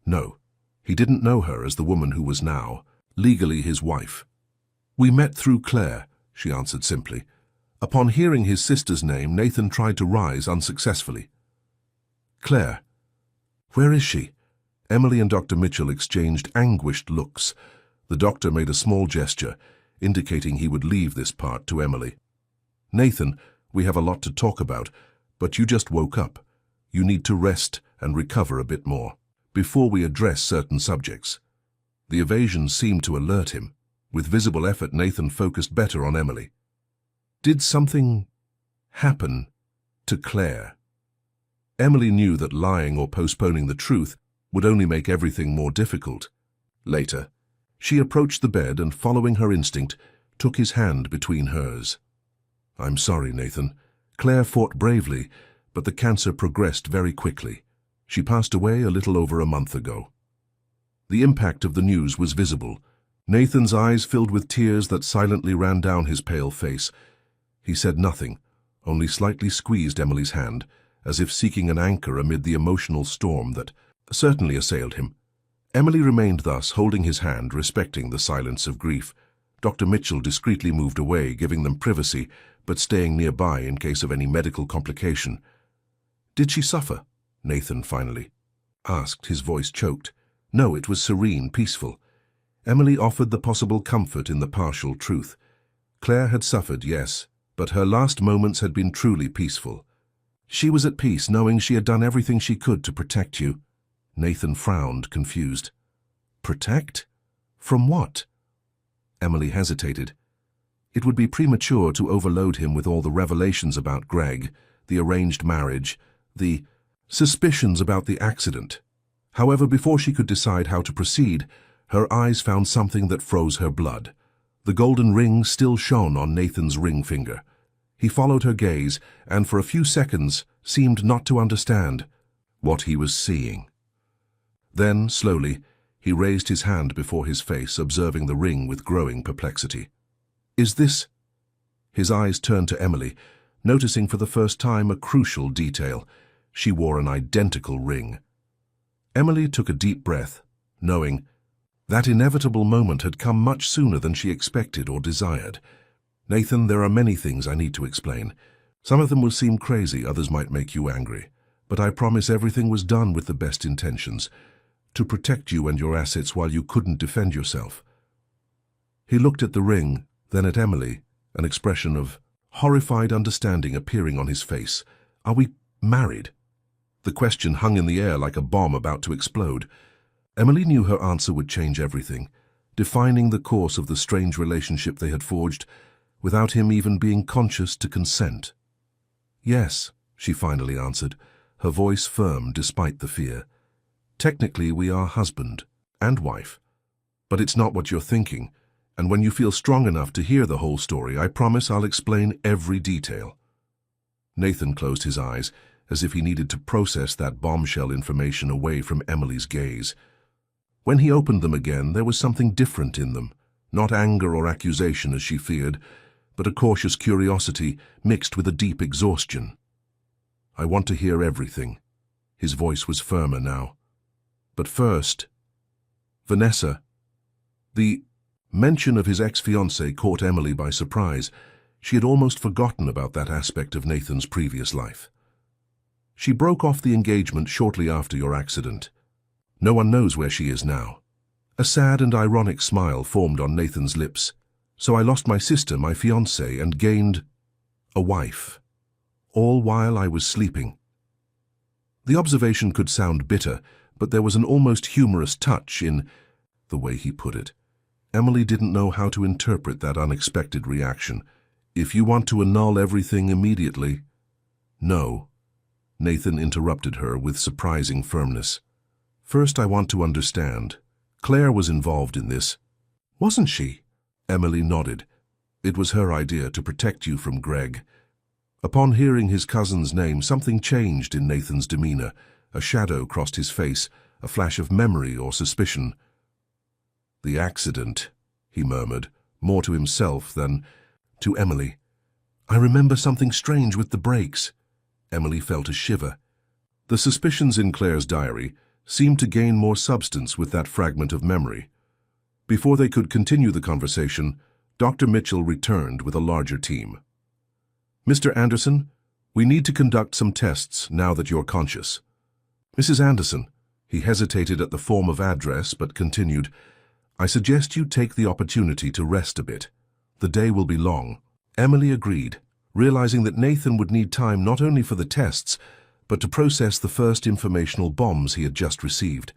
Speaker 1: No, he didn't know her as the woman who was now, legally his wife. "We met through Claire," she answered simply. Upon hearing his sister's name, Nathan tried to rise unsuccessfully. "Claire? Where is she?" Emily and Dr. Mitchell exchanged anguished looks. The doctor made a small gesture, indicating he would leave this part to Emily. "Nathan, we have a lot to talk about, but you just woke up. You need to rest and recover a bit more before we address certain subjects." The evasion seemed to alert him. With visible effort, Nathan focused better on Emily. "Did something happen to Claire?" Emily knew that lying or postponing the truth would only make everything more difficult. Later, she approached the bed and, following her instinct, took his hand between hers. "I'm sorry, Nathan. Claire fought bravely, but the cancer progressed very quickly. She passed away a little over a month ago." The impact of the news was visible. Nathan's eyes filled with tears that silently ran down his pale face. He said nothing, only slightly squeezed Emily's hand, as if seeking an anchor amid the emotional storm that certainly assailed him. Emily remained thus, holding his hand, respecting the silence of grief. Dr. Mitchell discreetly moved away, giving them privacy, but staying nearby in case of any medical complication. "Did she suffer?" Nathan finally asked, his voice choked. No, it was serene, peaceful. Emily offered the possible comfort in the partial truth. Claire had suffered, yes, but her last moments had been truly peaceful. She was at peace, knowing she had done everything she could to protect you. Nathan frowned, confused. "Protect? From what?" Emily hesitated. It would be premature to overload him with all the revelations about Greg, the arranged marriage, the suspicions about the accident. However, before she could decide how to proceed, her eyes found something that froze her blood. The golden ring still shone on Nathan's ring finger. He followed her gaze and for a few seconds seemed not to understand what he was seeing. Then, slowly, he raised his hand before his face, observing the ring with growing perplexity. "Is this—" His eyes turned to Emily, noticing for the first time a crucial detail. She wore an identical ring. Emily took a deep breath, knowing that inevitable moment had come much sooner than she expected or desired. "Nathan, there are many things I need to explain. Some of them will seem crazy, others might make you angry. But I promise everything was done with the best intentions, to protect you and your assets while you couldn't defend yourself." He looked at the ring, then at Emily, an expression of horrified understanding appearing on his face. "Are we married?" The question hung in the air like a bomb about to explode. Emily knew her answer would change everything, defining the course of the strange relationship they had forged, without him even being conscious to consent. "Yes," she finally answered, her voice firm despite the fear. "Technically, we are husband and wife. But it's not what you're thinking, and when you feel strong enough to hear the whole story, I promise I'll explain every detail." Nathan closed his eyes, as if he needed to process that bombshell information away from Emily's gaze. When he opened them again, there was something different in them, not anger or accusation as she feared, but a cautious curiosity mixed with a deep exhaustion. "I want to hear everything." His voice was firmer now. "But first, Vanessa." The mention of his ex-fiancée caught Emily by surprise. She had almost forgotten about that aspect of Nathan's previous life. "She broke off the engagement shortly after your accident. No one knows where she is now." A sad and ironic smile formed on Nathan's lips. "So I lost my sister, my fiancée, and gained a wife, all while I was sleeping." The observation could sound bitter, but there was an almost humorous touch in the way he put it. Emily didn't know how to interpret that unexpected reaction. "If you want to annul everything immediately—" "No," Nathan interrupted her with surprising firmness. "First, I want to understand. Claire was involved in this, wasn't she?" Emily nodded. "It was her idea to protect you from Greg." Upon hearing his cousin's name, something changed in Nathan's demeanor. A shadow crossed his face, a flash of memory or suspicion. "The accident," he murmured, more to himself than to Emily. "I remember something strange with the brakes." Emily felt a shiver. The suspicions in Claire's diary seemed to gain more substance with that fragment of memory. Before they could continue the conversation, Dr. Mitchell returned with a larger team. "Mr. Anderson, we need to conduct some tests now that you're conscious." "Mrs. Anderson," he hesitated at the form of address but continued, "I suggest you take the opportunity to rest a bit. The day will be long." Emily agreed, realizing that Nathan would need time not only for the tests, but to process the first informational bombs he had just received.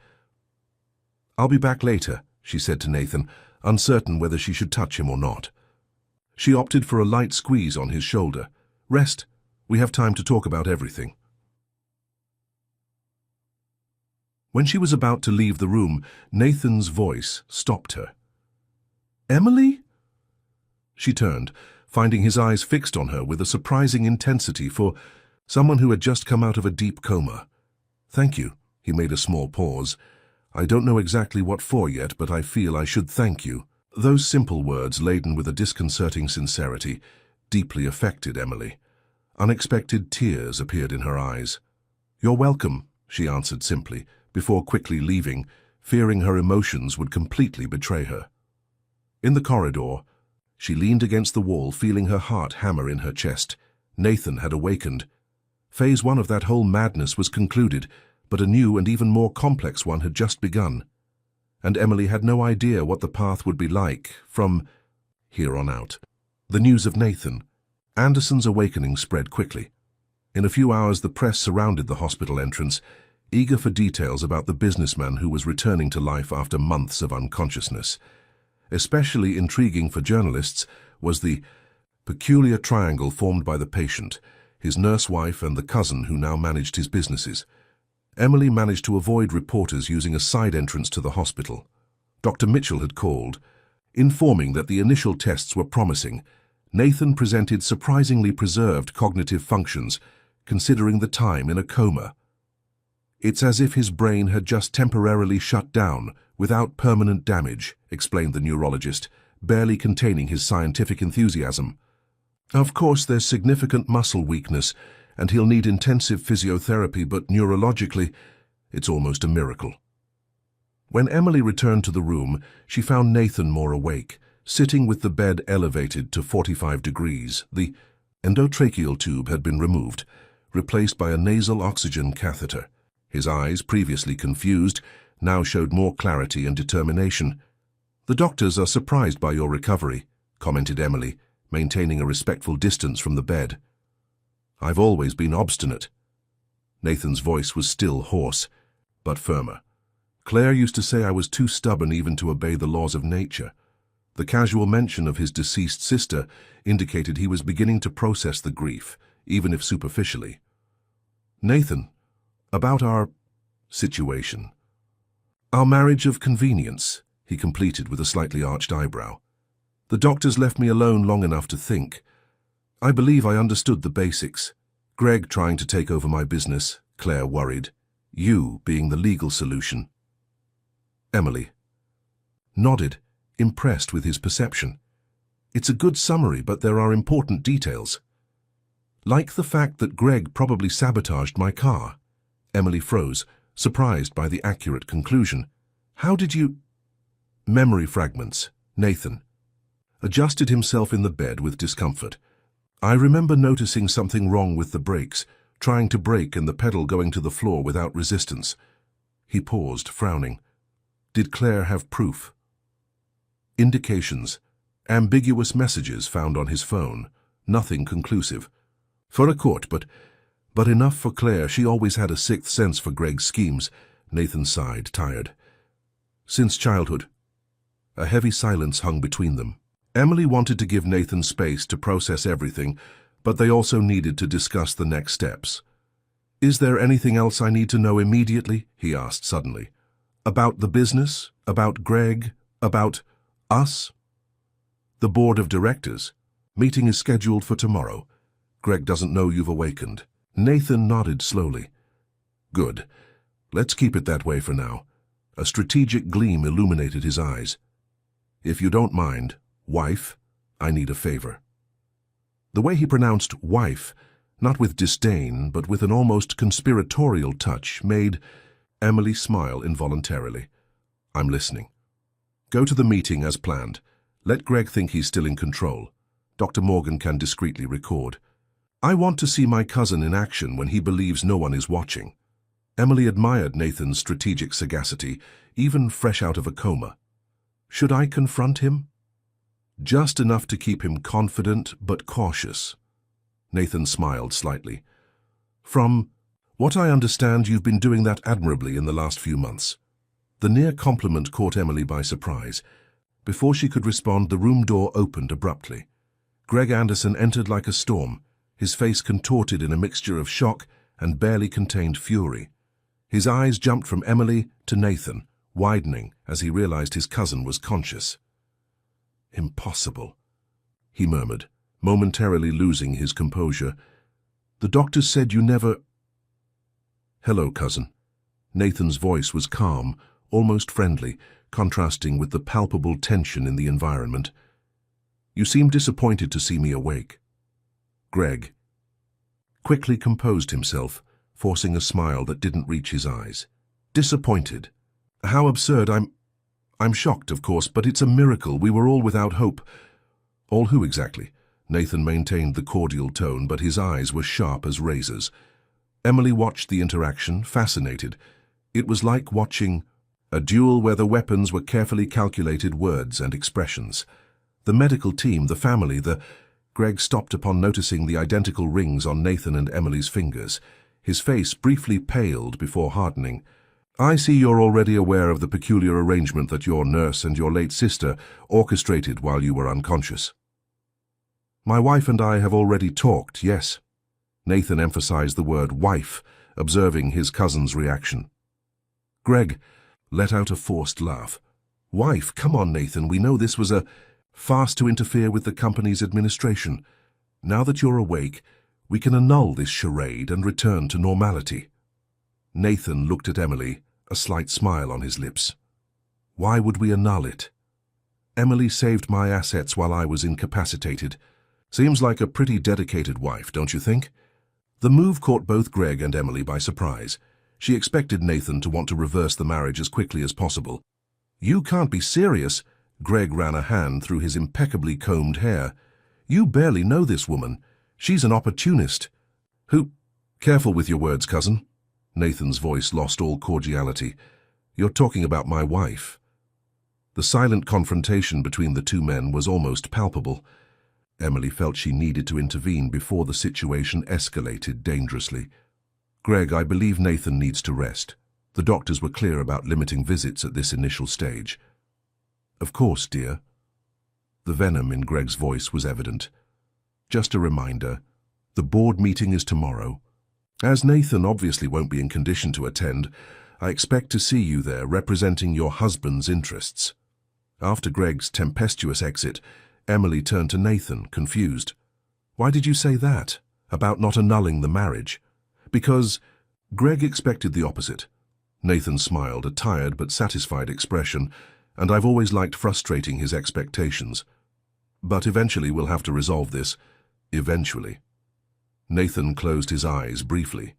Speaker 1: "I'll be back later," she said to Nathan, uncertain whether she should touch him or not. She opted for a light squeeze on his shoulder. "Rest. We have time to talk about everything." When she was about to leave the room, Nathan's voice stopped her. "Emily?" She turned, finding his eyes fixed on her with a surprising intensity for someone who had just come out of a deep coma. "Thank you." He made a small pause. "I don't know exactly what for yet, but I feel I should thank you." Those simple words, laden with a disconcerting sincerity, deeply affected Emily. Unexpected tears appeared in her eyes. "You're welcome," she answered simply, before quickly leaving, fearing her emotions would completely betray her. In the corridor, she leaned against the wall, feeling her heart hammer in her chest. Nathan had awakened. Phase 1 of that whole madness was concluded, but a new and even more complex one had just begun. And Emily had no idea what the path would be like from here on out. The news of Nathan Anderson's awakening spread quickly. In a few hours, the press surrounded the hospital entrance, eager for details about the businessman who was returning to life after months of unconsciousness. Especially intriguing for journalists was the peculiar triangle formed by the patient, his nurse wife and the cousin who now managed his businesses. Emily managed to avoid reporters using a side entrance to the hospital. Dr. Mitchell had called, informing that the initial tests were promising. Nathan presented surprisingly preserved cognitive functions, considering the time in a coma. It's as if his brain had just temporarily shut down, without permanent damage, explained the neurologist, barely containing his scientific enthusiasm. Of course, there's significant muscle weakness, and he'll need intensive physiotherapy, but neurologically, it's almost a miracle. When Emily returned to the room, she found Nathan more awake, sitting with the bed elevated to 45 degrees. The endotracheal tube had been removed, replaced by a nasal oxygen catheter. His eyes, previously confused, now showed more clarity and determination. "The doctors are surprised by your recovery," commented Emily, maintaining a respectful distance from the bed. "I've always been obstinate." Nathan's voice was still hoarse, but firmer. "Claire used to say I was too stubborn even to obey the laws of nature." The casual mention of his deceased sister indicated he was beginning to process the grief, even if superficially. "Nathan, about our situation. Our marriage of convenience," he completed with a slightly arched eyebrow. "The doctors left me alone long enough to think. I believe I understood the basics. Greg trying to take over my business, Claire worried. You being the legal solution." Emily nodded, impressed with his perception. "It's a good summary, but there are important details. Like the fact that Greg probably sabotaged my car." Emily froze, surprised by the accurate conclusion. "How did you—" "Memory fragments," Nathan adjusted himself in the bed with discomfort. "I remember noticing something wrong with the brakes, trying to brake and the pedal going to the floor without resistance." He paused, frowning. "Did Claire have proof?" "Indications. Ambiguous messages found on his phone. Nothing conclusive. For a court, but enough for Claire. She always had a sixth sense for Greg's schemes." Nathan sighed, tired. "Since childhood." A heavy silence hung between them. Emily wanted to give Nathan space to process everything, but they also needed to discuss the next steps. "Is there anything else I need to know immediately?" he asked suddenly. "About the business? About Greg? About us?" "The board of directors. Meeting is scheduled for tomorrow. Greg doesn't know you've awakened." Nathan nodded slowly. "Good. Let's keep it that way for now." A strategic gleam illuminated his eyes. "If you don't mind, wife, I need a favor." The way he pronounced wife, not with disdain, but with an almost conspiratorial touch, made Emily smile involuntarily. "I'm listening." "Go to the meeting as planned. Let Greg think he's still in control. Dr. Morgan can discreetly record. I want to see my cousin in action when he believes no one is watching." Emily admired Nathan's strategic sagacity, even fresh out of a coma. "Should I confront him?" "Just enough to keep him confident but cautious." Nathan smiled slightly. "From what I understand, you've been doing that admirably in the last few months." The near compliment caught Emily by surprise. Before she could respond, the room door opened abruptly. Greg Anderson entered like a storm, his face contorted in a mixture of shock and barely contained fury. His eyes jumped from Emily to Nathan, widening as he realized his cousin was conscious. "Impossible," he murmured, momentarily losing his composure. "The doctors said you never—" "Hello, cousin." Nathan's voice was calm, almost friendly, contrasting with the palpable tension in the environment. "You seem disappointed to see me awake." Greg quickly composed himself, forcing a smile that didn't reach his eyes. "Disappointed? How absurd. I'm shocked, of course, but it's a miracle. We were all without hope." "All who exactly?" Nathan maintained the cordial tone, but his eyes were sharp as razors. Emily watched the interaction, fascinated. It was like watching a duel where the weapons were carefully calculated words and expressions. The medical team, the family, Greg stopped upon noticing the identical rings on Nathan and Emily's fingers. His face briefly paled before hardening. "I see you're already aware of the peculiar arrangement that your nurse and your late sister orchestrated while you were unconscious." My wife and I have already talked, yes. Nathan emphasized the word wife, observing his cousin's reaction. Greg let out a forced laugh. Wife, come on, Nathan, we know this was a farce to interfere with the company's administration. Now that you're awake, we can annul this charade and return to normality. Nathan looked at Emily, a slight smile on his lips. Why would we annul it? Emily saved my assets while I was incapacitated. Seems like a pretty dedicated wife, don't you think? The move caught both Greg and Emily by surprise. She expected Nathan to want to reverse the marriage as quickly as possible. You can't be serious. Greg ran a hand through his impeccably combed hair. You barely know this woman. She's an opportunist. Who? Careful with your words, cousin. Nathan's voice lost all cordiality. You're talking about my wife. The silent confrontation between the two men was almost palpable. Emily felt she needed to intervene before the situation escalated dangerously. Greg, I believe Nathan needs to rest. The doctors were clear about limiting visits at this initial stage. Of course, dear. The venom in Greg's voice was evident. Just a reminder, the board meeting is tomorrow. As Nathan obviously won't be in condition to attend, I expect to see you there representing your husband's interests. After Greg's tempestuous exit, Emily turned to Nathan, confused. Why did you say that? About not annulling the marriage? Because Greg expected the opposite. Nathan smiled, a tired but satisfied expression, and I've always liked frustrating his expectations. But eventually we'll have to resolve this. Eventually. Nathan closed his eyes briefly.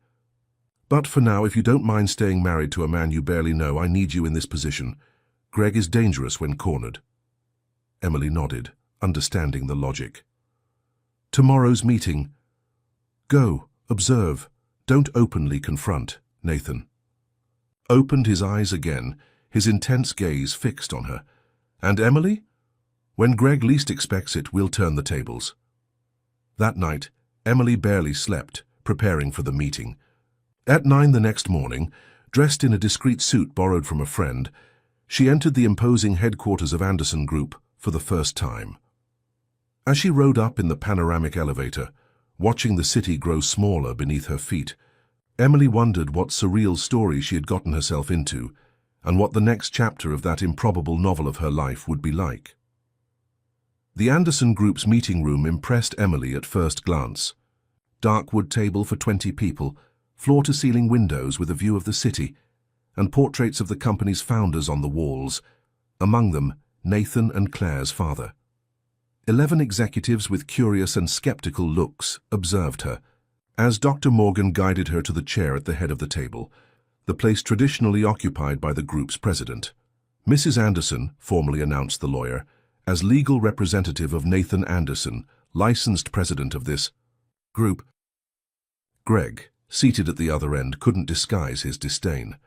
Speaker 1: But for now, if you don't mind staying married to a man you barely know, I need you in this position. Greg is dangerous when cornered. Emily nodded, understanding the logic. Tomorrow's meeting. Go, observe, don't openly confront, Nathan. Opened his eyes again, his intense gaze fixed on her. And Emily? When Greg least expects it, we'll turn the tables. That night, Emily barely slept, preparing for the meeting. At 9 the next morning, dressed in a discreet suit borrowed from a friend, she entered the imposing headquarters of Anderson Group for the first time. As she rode up in the panoramic elevator, watching the city grow smaller beneath her feet, Emily wondered what surreal story she had gotten herself into and what the next chapter of that improbable novel of her life would be like. The Anderson Group's meeting room impressed Emily at first glance. Dark wood table for 20 people, floor-to-ceiling windows with a view of the city, and portraits of the company's founders on the walls, among them Nathan and Claire's father. 11 executives with curious and skeptical looks observed her, as Dr. Morgan guided her to the chair at the head of the table, the place traditionally occupied by the group's president. Mrs. Anderson, formally announced the lawyer, as legal representative of Nathan Anderson, licensed president of this group. Greg, seated at the other end, couldn't disguise his disdain.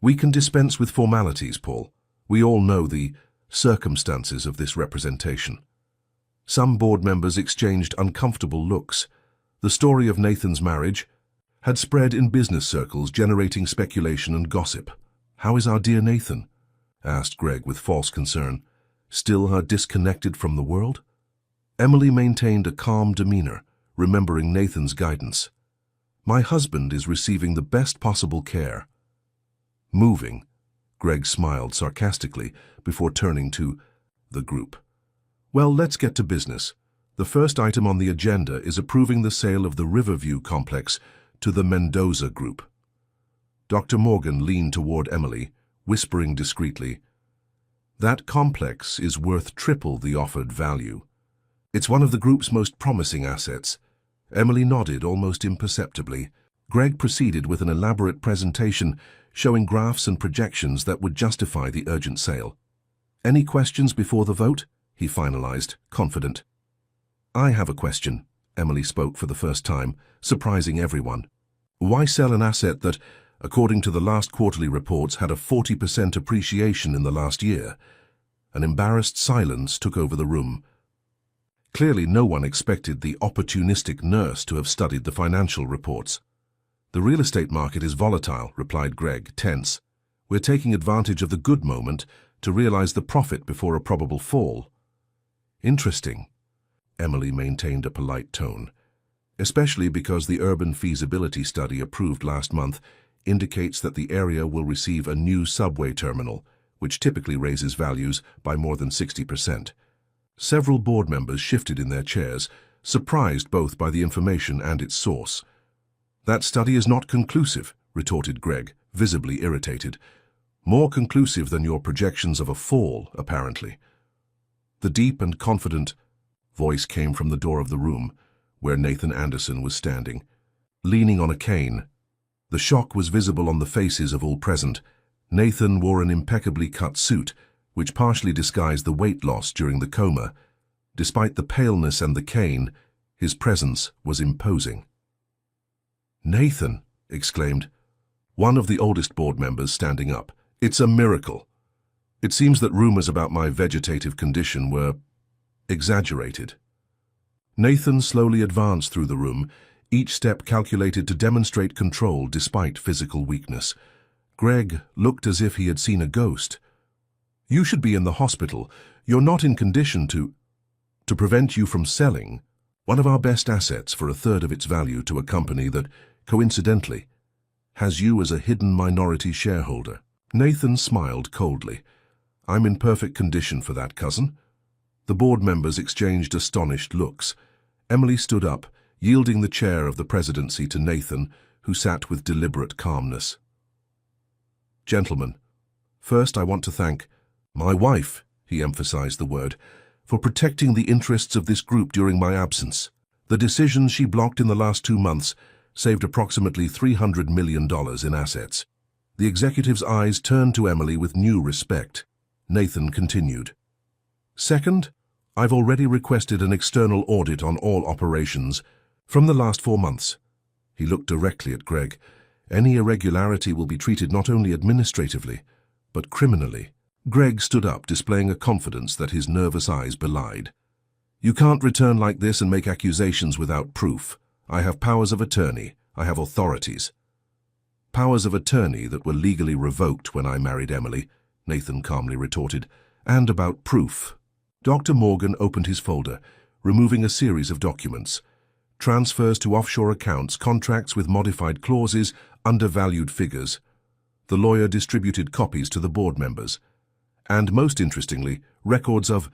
Speaker 1: We can dispense with formalities, Paul. We all know the circumstances of this representation. Some board members exchanged uncomfortable looks. The story of Nathan's marriage had spread in business circles, generating speculation and gossip. How is our dear Nathan? Asked Greg with false concern. Still disconnected from the world? Emily maintained a calm demeanor, remembering Nathan's guidance. My husband is receiving the best possible care. Moving, Greg smiled sarcastically before turning to the group. Well, let's get to business. The first item on the agenda is approving the sale of the Riverview complex to the Mendoza Group. Dr. Morgan leaned toward Emily, whispering discreetly, That complex is worth triple the offered value. It's one of the group's most promising assets. Emily nodded almost imperceptibly. Greg proceeded with an elaborate presentation showing graphs and projections that would justify the urgent sale. Any questions before the vote? He finalized, confident. I have a question, Emily spoke for the first time, surprising everyone. Why sell an asset that, according to the last quarterly reports, had a 40% appreciation in the last year? An embarrassed silence took over the room. Clearly no one expected the opportunistic nurse to have studied the financial reports. The real estate market is volatile, replied Greg, tense. We're taking advantage of the good moment to realize the profit before a probable fall. Interesting. Emily maintained a polite tone. Especially because the urban feasibility study approved last month indicates that the area will receive a new subway terminal, which typically raises values by more than 60%. Several board members shifted in their chairs, surprised both by the information and its source. "That study is not conclusive," retorted Greg, visibly irritated. "More conclusive than your projections of a fall, apparently." The deep and confident voice came from the door of the room, where Nathan Anderson was standing, leaning on a cane. The shock was visible on the faces of all present. Nathan wore an impeccably cut suit, which partially disguised the weight loss during the coma. Despite the paleness and the cane, his presence was imposing. "Nathan!" exclaimed one of the oldest board members, standing up. "It's a miracle. It seems that rumors about my vegetative condition were exaggerated." Nathan slowly advanced through the room, each step calculated to demonstrate control despite physical weakness. Greg looked as if he had seen a ghost. "You should be in the hospital. You're not in condition to prevent you from selling one of our best assets for a third of its value to a company that, coincidentally, has you as a hidden minority shareholder." Nathan smiled coldly. "I'm in perfect condition for that, cousin." The board members exchanged astonished looks. Emily stood up, yielding the chair of the presidency to Nathan, who sat with deliberate calmness. "Gentlemen, first I want to thank my wife," he emphasized the word, "for protecting the interests of this group during my absence. The decisions she blocked in the last 2 months saved approximately $300 million in assets." The executive's eyes turned to Emily with new respect. Nathan continued. "Second, I've already requested an external audit on all operations from the last 4 months. He looked directly at Greg. "Any irregularity will be treated not only administratively, but criminally." Greg stood up, displaying a confidence that his nervous eyes belied. "You can't return like this and make accusations without proof. I have powers of attorney. I have authorities." "Powers of attorney that were legally revoked when I married Emily," Nathan calmly retorted. "And about proof." Dr. Morgan opened his folder, removing a series of documents. Transfers to offshore accounts, contracts with modified clauses, undervalued figures. The lawyer distributed copies to the board members. And most interestingly, records of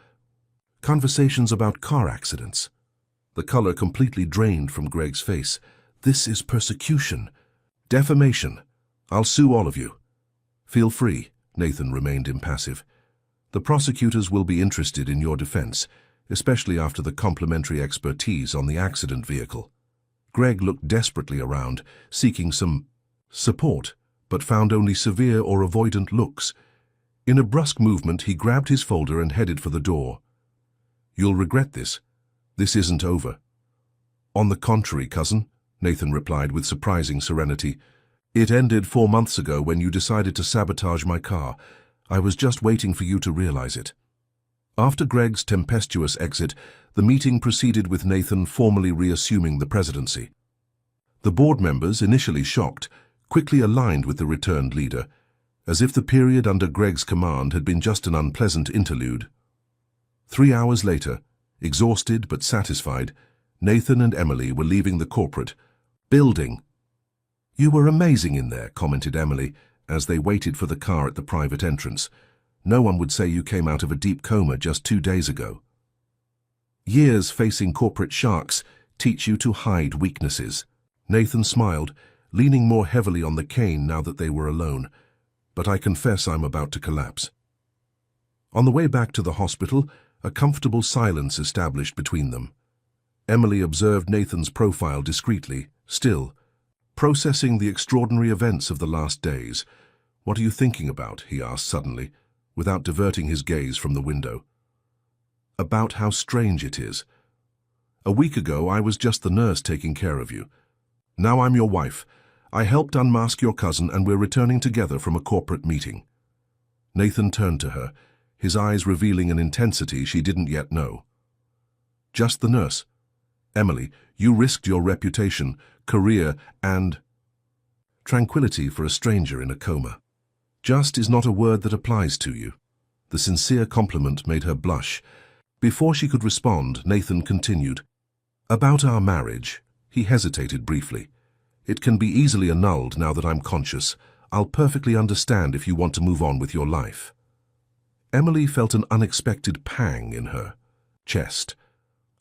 Speaker 1: conversations about car accidents. The color completely drained from Greg's face. "This is persecution. Defamation. I'll sue all of you." "Feel free." Nathan remained impassive. "The prosecutors will be interested in your defense, especially after the complementary expertise on the accident vehicle." Greg looked desperately around, seeking some support, but found only severe or avoidant looks. In a brusque movement, he grabbed his folder and headed for the door. "You'll regret this. This isn't over." "On the contrary, cousin," Nathan replied with surprising serenity. "It ended 4 months ago when you decided to sabotage my car. I was just waiting for you to realize it." After Greg's tempestuous exit, the meeting proceeded with Nathan formally reassuming the presidency. The board members, initially shocked, quickly aligned with the returned leader, as if the period under Greg's command had been just an unpleasant interlude. 3 hours later, exhausted but satisfied, Nathan and Emily were leaving the corporate building. "You were amazing in there," commented Emily, as they waited for the car at the private entrance. "No one would say you came out of a deep coma just 2 days ago." "Years facing corporate sharks teach you to hide weaknesses." Nathan smiled, leaning more heavily on the cane now that they were alone. "But I confess I'm about to collapse." On the way back to the hospital, a comfortable silence established between them. Emily observed Nathan's profile discreetly, still, processing the extraordinary events of the last days. "What are you thinking about?" he asked suddenly, without diverting his gaze from the window. "About how strange it is. A week ago I was just the nurse taking care of you. Now I'm your wife. I helped unmask your cousin and we're returning together from a corporate meeting." Nathan turned to her, his eyes revealing an intensity she didn't yet know. "Just the nurse. Emily, you risked your reputation, career, and tranquility for a stranger in a coma. Just is not a word that applies to you." The sincere compliment made her blush. Before she could respond, Nathan continued. About our marriage, he hesitated briefly. It can be easily annulled now that I'm conscious. I'll perfectly understand if you want to move on with your life. Emily felt an unexpected pang in her chest.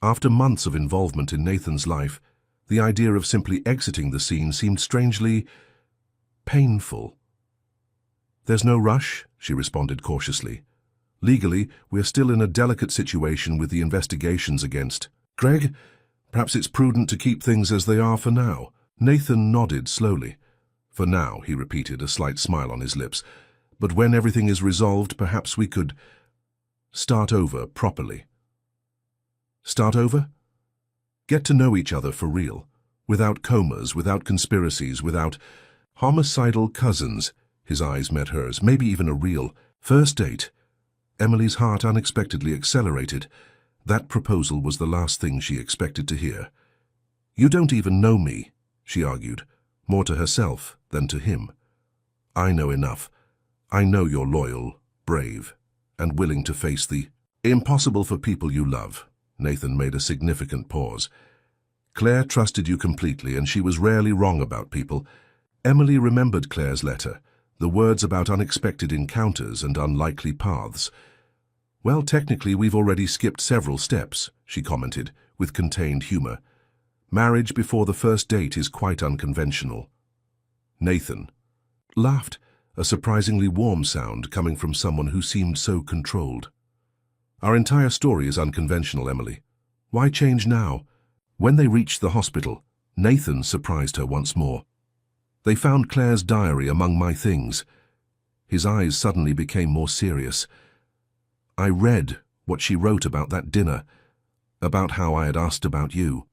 Speaker 1: After months of involvement in Nathan's life, the idea of simply exiting the scene seemed strangely painful. There's no rush, she responded cautiously. Legally, we're still in a delicate situation with the investigations against Greg. Perhaps it's prudent to keep things as they are for now. Nathan nodded slowly. For now, he repeated, a slight smile on his lips. But when everything is resolved, perhaps we could start over properly. Start over? Get to know each other for real, without comas, without conspiracies, without homicidal cousins. His eyes met hers, maybe even a real first date. Emily's heart unexpectedly accelerated. That proposal was the last thing she expected to hear. You don't even know me, she argued, more to herself than to him. I know enough. I know you're loyal, brave, and willing to face the impossible for people you love. Nathan made a significant pause. Claire trusted you completely, and she was rarely wrong about people. Emily remembered Claire's letter, the words about unexpected encounters and unlikely paths. Well, technically, we've already skipped several steps, she commented, with contained humor. Marriage before the first date is quite unconventional. Nathan laughed, a surprisingly warm sound coming from someone who seemed so controlled. Our entire story is unconventional, Emily. Why change now? When they reached the hospital, Nathan surprised her once more. They found Claire's diary among my things. His eyes suddenly became more serious. I read what she wrote about that dinner, about how I had asked about you.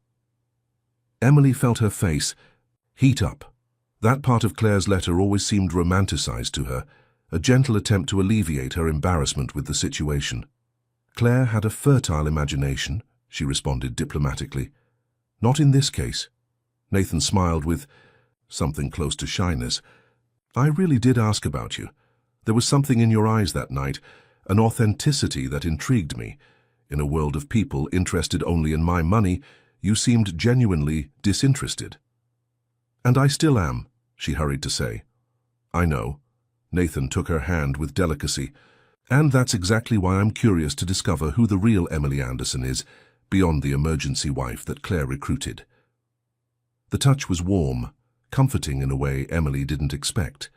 Speaker 1: Emily felt her face heat up. That part of Claire's letter always seemed romanticized to her, a gentle attempt to alleviate her embarrassment with the situation. Claire had a fertile imagination, she responded diplomatically. Not in this case. Nathan smiled with something close to shyness. I really did ask about you. There was something in your eyes that night, an authenticity that intrigued me. In a world of people interested only in my money, you seemed genuinely disinterested. And I still am, she hurried to say. I know. Nathan took her hand with delicacy. And that's exactly why I'm curious to discover who the real Emily Anderson is, beyond the emergency wife that Claire recruited. The touch was warm, comforting in a way Emily didn't expect.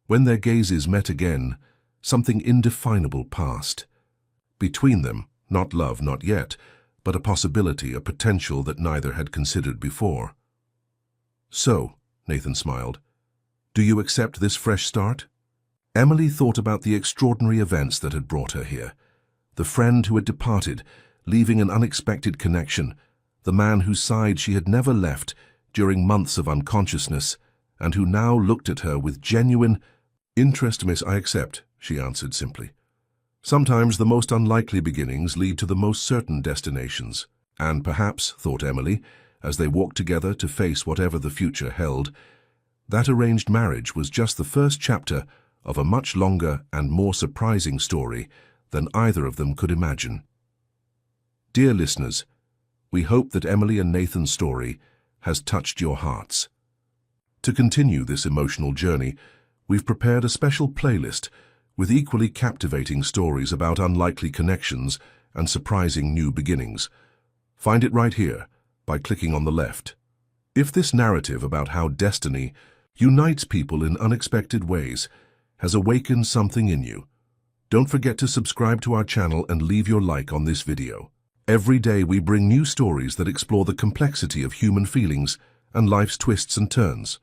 Speaker 1: When their gazes met again, something indefinable passed. Between them, not love, not yet, but a possibility, a potential that neither had considered before. So, Nathan smiled, do you accept this fresh start? Emily thought about the extraordinary events that had brought her here. The friend who had departed, leaving an unexpected connection, the man whose side she had never left during months of unconsciousness, and who now looked at her with genuine interest. Miss, I accept, she answered simply. Sometimes the most unlikely beginnings lead to the most certain destinations, and perhaps, thought Emily, as they walked together to face whatever the future held, that arranged marriage was just the first chapter of a much longer and more surprising story than either of them could imagine. Dear listeners, we hope that Emily and Nathan's story has touched your hearts. To continue this emotional journey, we've prepared a special playlist with equally captivating stories about unlikely connections and surprising new beginnings. Find it right here by clicking on the left. If this narrative about how destiny unites people in unexpected ways has awakened something in you, don't forget to subscribe to our channel and leave your like on this video. Every day we bring new stories that explore the complexity of human feelings and life's twists and turns.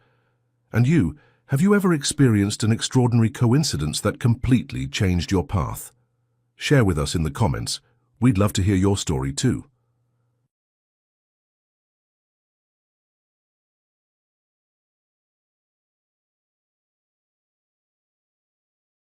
Speaker 1: And you, have you ever experienced an extraordinary coincidence that completely changed your path? Share with us in the comments. We'd love to hear your story too.